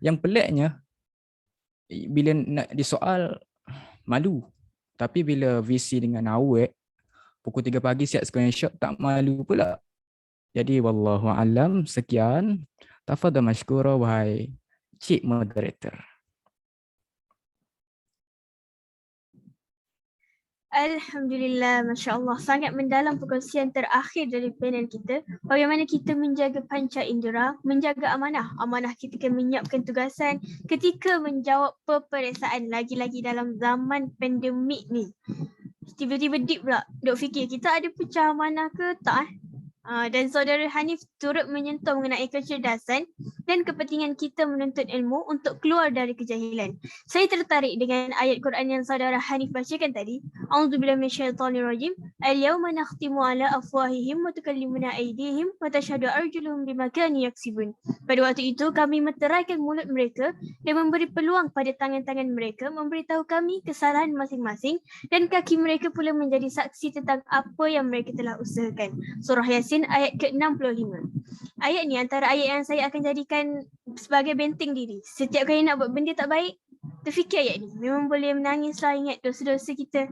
Yang peliknya, bila nak disoal, malu. Tapi bila VC dengan awet, pukul 3 pagi siap screenshot, tak malu pula. Jadi wallahu alam, sekian. Tafadhal mashkura wahai cik moderator. Alhamdulillah, Masya Allah. Sangat mendalam perkongsian terakhir dari panel kita. Bagaimana kita menjaga panca indera, menjaga amanah. Amanah kita akan menyiapkan tugasan ketika menjawab peperiksaan. Lagi-lagi dalam zaman pandemik ni. Tiba-tiba deep pula duk fikir kita ada pecah amanah ke tak dan saudara Hanif turut menyentuh mengenai kecerdasan dan kepentingan kita menuntut ilmu untuk keluar dari kejahilan. Saya tertarik dengan ayat Quran yang saudara Hanif bacakan tadi. A'udzubillahi minasyaitonirrajim. Al-yawma nakhtimu ala afwahihim wa tukallimuna aydihim wa tashhadu arjuluhum bima kanu yaksibun. Pada waktu itu kami meteraikan mulut mereka dan memberi peluang pada tangan-tangan mereka memberitahu kami kesalahan masing-masing, dan kaki mereka pula menjadi saksi tentang apa yang mereka telah usahakan. Surah Yasin ayat ke-65. Ayat ni antara ayat yang saya akan jadikan sebagai benteng diri. Setiap kali nak buat benda tak baik, terfikir ayat ni. Memang boleh menangislah ingat dosa-dosa kita.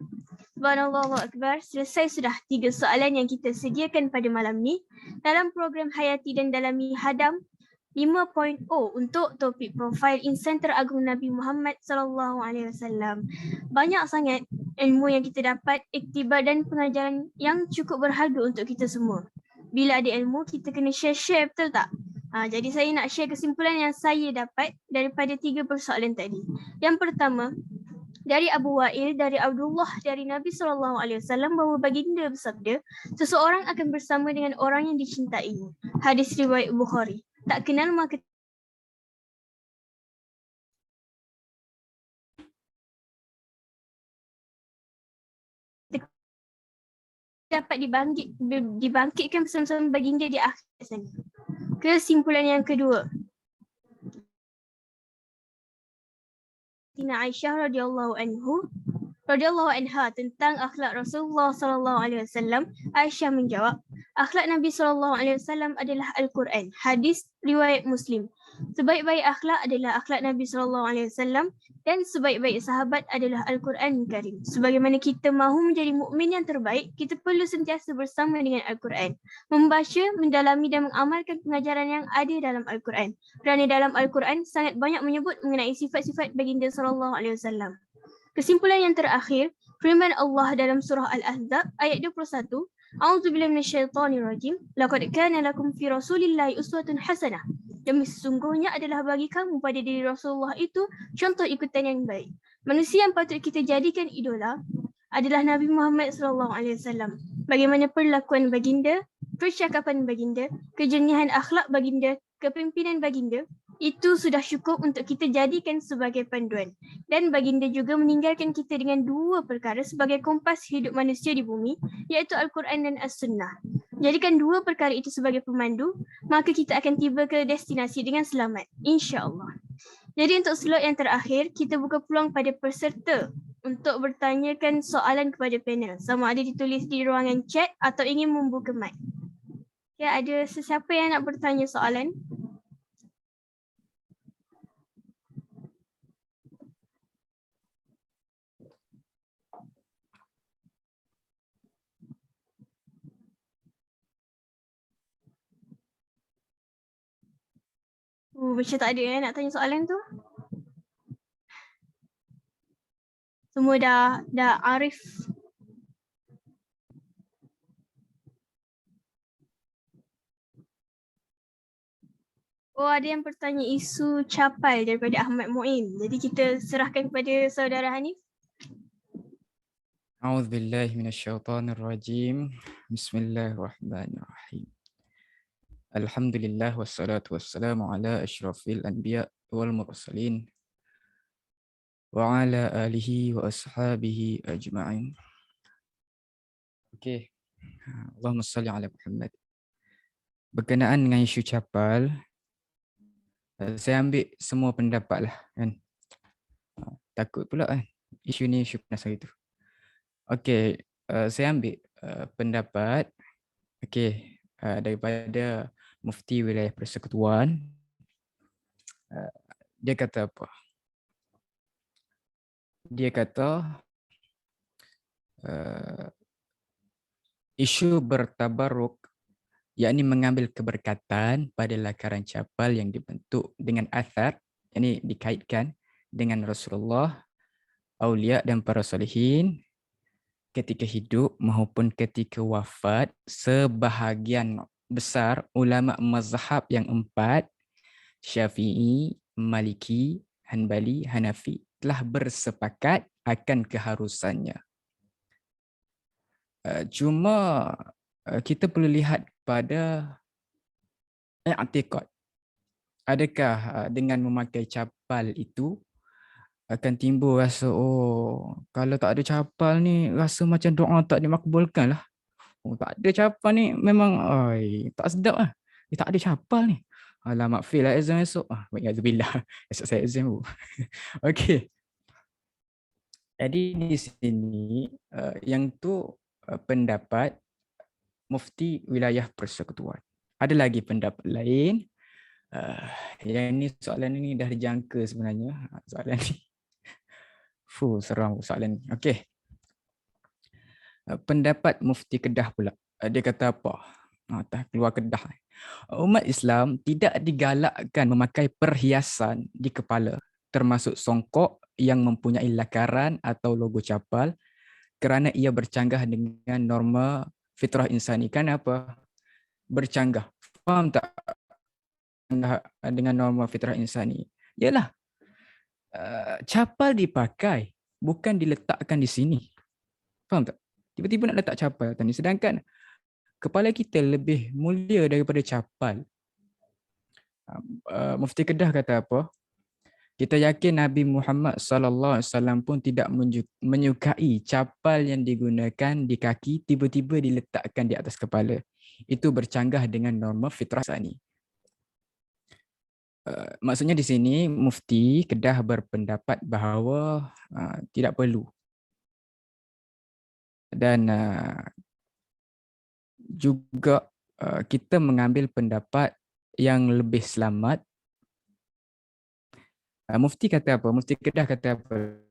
Subhanallah wa akbar. Selesai sudah 3 soalan yang kita sediakan pada malam ni dalam program Hayati dan Dalami Hadam 5.0 untuk topik profil insan teragung Nabi Muhammad SAW. Banyak sangat ilmu yang kita dapat, iktibar dan pengajaran yang cukup berharga untuk kita semua. Bila ada ilmu, kita kena share, betul tak? Jadi saya nak share kesimpulan yang saya dapat daripada 3 persoalan tadi. Yang pertama, dari Abu Wa'il, dari Abdullah, dari Nabi SAW bahawa baginda bersabda, seseorang akan bersama dengan orang yang dicintainya. Hadis riwayat Bukhari. Tak kenal maka dapat dibangkitkan bersama-sama baginda di akhirat sana. Kesimpulan yang kedua. Tina Aisyah radhiyallahu anha tentang akhlak Rasulullah SAW. Aisyah menjawab, akhlak Nabi SAW adalah Al-Quran. Hadis riwayat Muslim. Sebaik-baik akhlak adalah akhlak Nabi SAW dan sebaik-baik sahabat adalah Al-Quran Karim. Sebagaimana kita mahu menjadi mukmin yang terbaik, kita perlu sentiasa bersama dengan Al-Quran. Membaca, mendalami dan mengamalkan pengajaran yang ada dalam Al-Quran. Kerana dalam Al-Quran sangat banyak menyebut mengenai sifat-sifat baginda SAW. Kesimpulan yang terakhir, firman Allah dalam surah Al-Ahzab ayat 21. A'udzubillahi minasyaitonirrajim. Laqad kana lakum fi Rasulillahi uswatun hasanah. Demi sesungguhnya adalah bagi kamu pada diri Rasulullah itu contoh ikutan yang baik. Manusia yang patut kita jadikan idola adalah Nabi Muhammad SAW. Bagaimana perlakuan baginda, percakapan baginda, kejernihan akhlak baginda, kepimpinan baginda, itu sudah cukup untuk kita jadikan sebagai panduan. Dan baginda juga meninggalkan kita dengan dua perkara sebagai kompas hidup manusia di bumi, iaitu Al-Quran dan As-Sunnah. Jadikan dua perkara itu sebagai pemandu, maka kita akan tiba ke destinasi dengan selamat, insya-Allah. Jadi untuk slot yang terakhir, kita buka peluang pada peserta untuk bertanyakan soalan kepada panel. Sama ada ditulis di ruangan chat atau ingin membuka mic. Ya, ada sesiapa yang nak bertanya soalan? Macam tak ada yang nak tanya soalan tu. Semua dah arif. Oh, ada yang bertanya isu capal daripada Ahmad Muin. Jadi kita serahkan kepada saudara Hanif. A'udzubillahi minasyaitonirrajim. Bismillahirrahmanirrahim. Alhamdulillah wassalatu wassalamu ala asyrafil anbiya wal mursalin wa ala alihi wa ashabihi ajma'in. Okey. Allahumma salli ala Muhammad. Berkenaan dengan isu capal, saya ambil semua pendapat lah kan. Takut pula kan isu ni isu panas hari tu. Okey, saya ambil pendapat daripada Mufti Wilayah Persekutuan. Dia kata apa? Dia kata isu bertabaruk, yakni mengambil keberkatan pada lakaran capal yang dibentuk dengan athar, yakni dikaitkan dengan Rasulullah, aulia dan para salihin ketika hidup maupun ketika wafat. Sebahagian besar ulama mazhab yang empat, Syafi'i, Maliki, Hanbali, Hanafi, telah bersepakat akan keharusannya. Cuma kita perlu lihat pada i'tiqad. Adakah dengan memakai capal itu akan timbul rasa, oh kalau tak ada capal ni rasa macam doa tak dimakbulkan lah. Oh tak ada capal ni memang tak sedap lah. Tak ada capal ni. Alamak, fail lah exam esok. Wa'alaikumsalam. Esok saya exam. Okey. Jadi di sini yang tu pendapat Mufti Wilayah Persekutuan. Ada lagi pendapat lain. Yang ni soalan ni dah dijangka sebenarnya. Soalan ni. Seram soalan ni. Okey. Pendapat Mufti Kedah pula. Dia kata apa? Keluar Kedah. Umat Islam tidak digalakkan memakai perhiasan di kepala, termasuk songkok yang mempunyai lakaran atau logo capal, kerana ia bercanggah dengan norma fitrah insani. Kan apa? Bercanggah. Faham tak? Dengan norma fitrah insani. Yalah. Capal dipakai, bukan diletakkan di sini. Faham tak? Tiba-tiba nak letak capal tadi. Sedangkan kepala kita lebih mulia daripada capal. Mufti Kedah kata apa? Kita yakin Nabi Muhammad SAW pun tidak menyukai capal yang digunakan di kaki tiba-tiba diletakkan di atas kepala. Itu bercanggah dengan norma fitrah insani. Maksudnya di sini Mufti Kedah berpendapat bahawa tidak perlu. Dan juga kita mengambil pendapat yang lebih selamat. Mufti kata apa? Mufti Kedah kata apa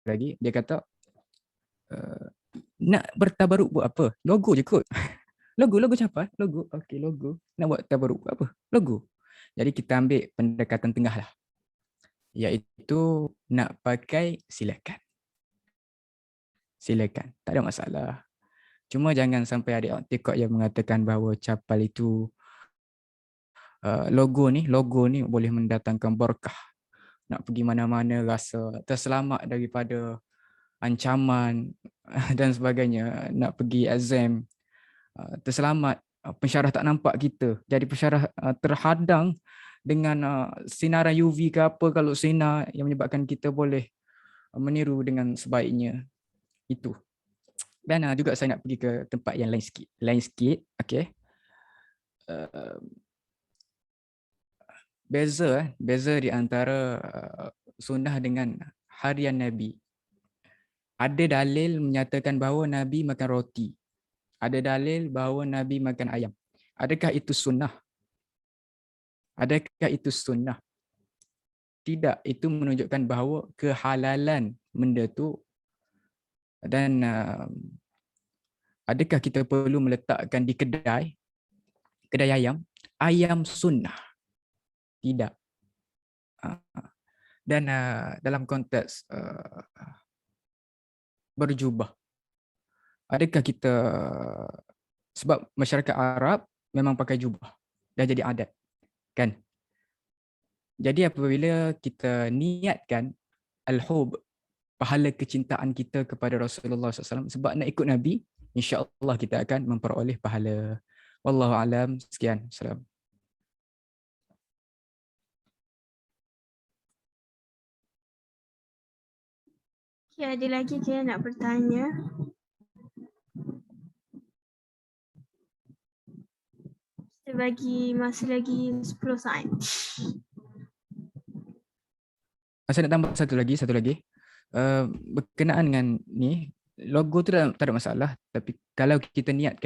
lagi? Dia kata nak bertabaruk buat apa? Logo je kot. Logo capal? Logo. Okey, logo. Nak buat tabaruk buat apa? Logo. Jadi kita ambil pendekatan tengah lah. Iaitu nak pakai silakan. Silakan. Tak ada masalah. Cuma jangan sampai ada i'tiqad yang mengatakan bahawa capal itu logo ni boleh mendatangkan berkah. Nak pergi mana-mana rasa terselamat daripada ancaman dan sebagainya. Nak pergi exam terselamat, pensyarah tak nampak kita. Jadi pensyarah terhadang dengan sinaran UV ke apa, kalau sinar yang menyebabkan kita boleh meniru dengan sebaiknya. Itu. Dan juga saya nak pergi ke tempat yang lain sikit. Okay. Beza di antara sunnah dengan harian Nabi. Ada dalil menyatakan bahawa Nabi makan roti. Ada dalil bahawa Nabi makan ayam. Adakah itu sunnah? Adakah itu sunnah? Tidak, itu menunjukkan bahawa kehalalan benda tu. Dan adakah kita perlu meletakkan di kedai ayam sunnah? Tidak. Dan dalam konteks berjubah, adakah kita, sebab masyarakat Arab memang pakai jubah, dah jadi adat, kan? Jadi apabila kita niatkan al-hub, pahala kecintaan kita kepada Rasulullah SAW sebab nak ikut Nabi, insya-Allah kita akan memperoleh pahala. Wallahu alam. Sekian. Salam. Okay, ada lagi saya nak bertanya. Kita bagi masa lagi 10 saat. Saya nak tambah satu lagi. Berkenaan dengan ni, logo tu tak ada masalah, tapi kalau kita niat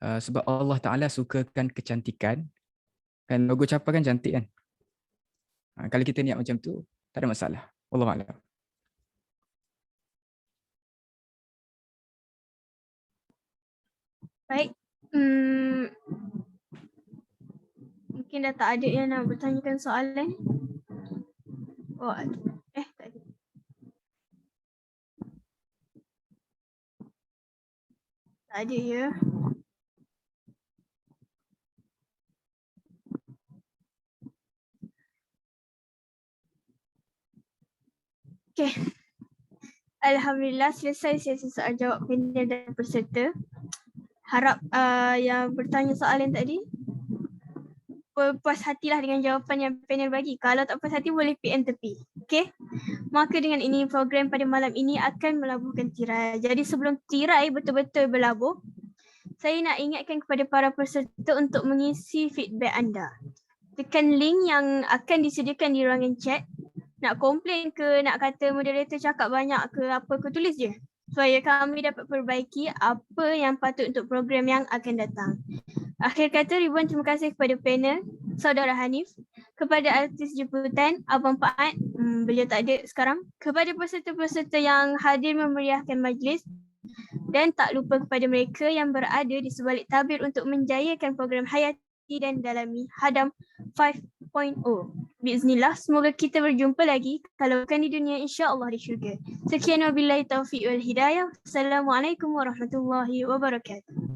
sebab Allah Ta'ala sukakan kecantikan, kan logo Capa kan cantik kan. Kalau kita niat macam tu, tak ada masalah. Wallahu a'lam. Baik. Mungkin dah tak ada yang nak bertanyakan soalan. Oh, ada. Tak ada. Tak ada ya. Okay. Alhamdulillah selesai sesi soal jawab panel dan peserta. Harap yang bertanya soalan tadi puas hatilah dengan jawapan yang panel bagi. Kalau tak puas hati boleh PM tepi. Okay. Maka dengan ini program pada malam ini akan melabuhkan tirai. Jadi sebelum tirai betul-betul berlabuh, saya nak ingatkan kepada para peserta untuk mengisi feedback anda. Tekan link yang akan disediakan di ruangan chat. Nak komplain ke, nak kata moderator cakap banyak ke apa ke, tulis je. Supaya kami dapat perbaiki apa yang patut untuk program yang akan datang. Akhir kata, ribuan terima kasih kepada panel, Saudara Hanif, kepada artis jemputan, Abang Paat, beliau tak ada sekarang, kepada peserta-peserta yang hadir memeriahkan majlis, dan tak lupa kepada mereka yang berada di sebalik tabir untuk menjayakan program Hayati dan Dalami Hadam 5.0. Biiznillah, semoga kita berjumpa lagi, kalau bukan di dunia, insya-Allah di syurga. Sekian wabillahi taufiq wal hidayah. Assalamualaikum warahmatullahi wabarakatuh.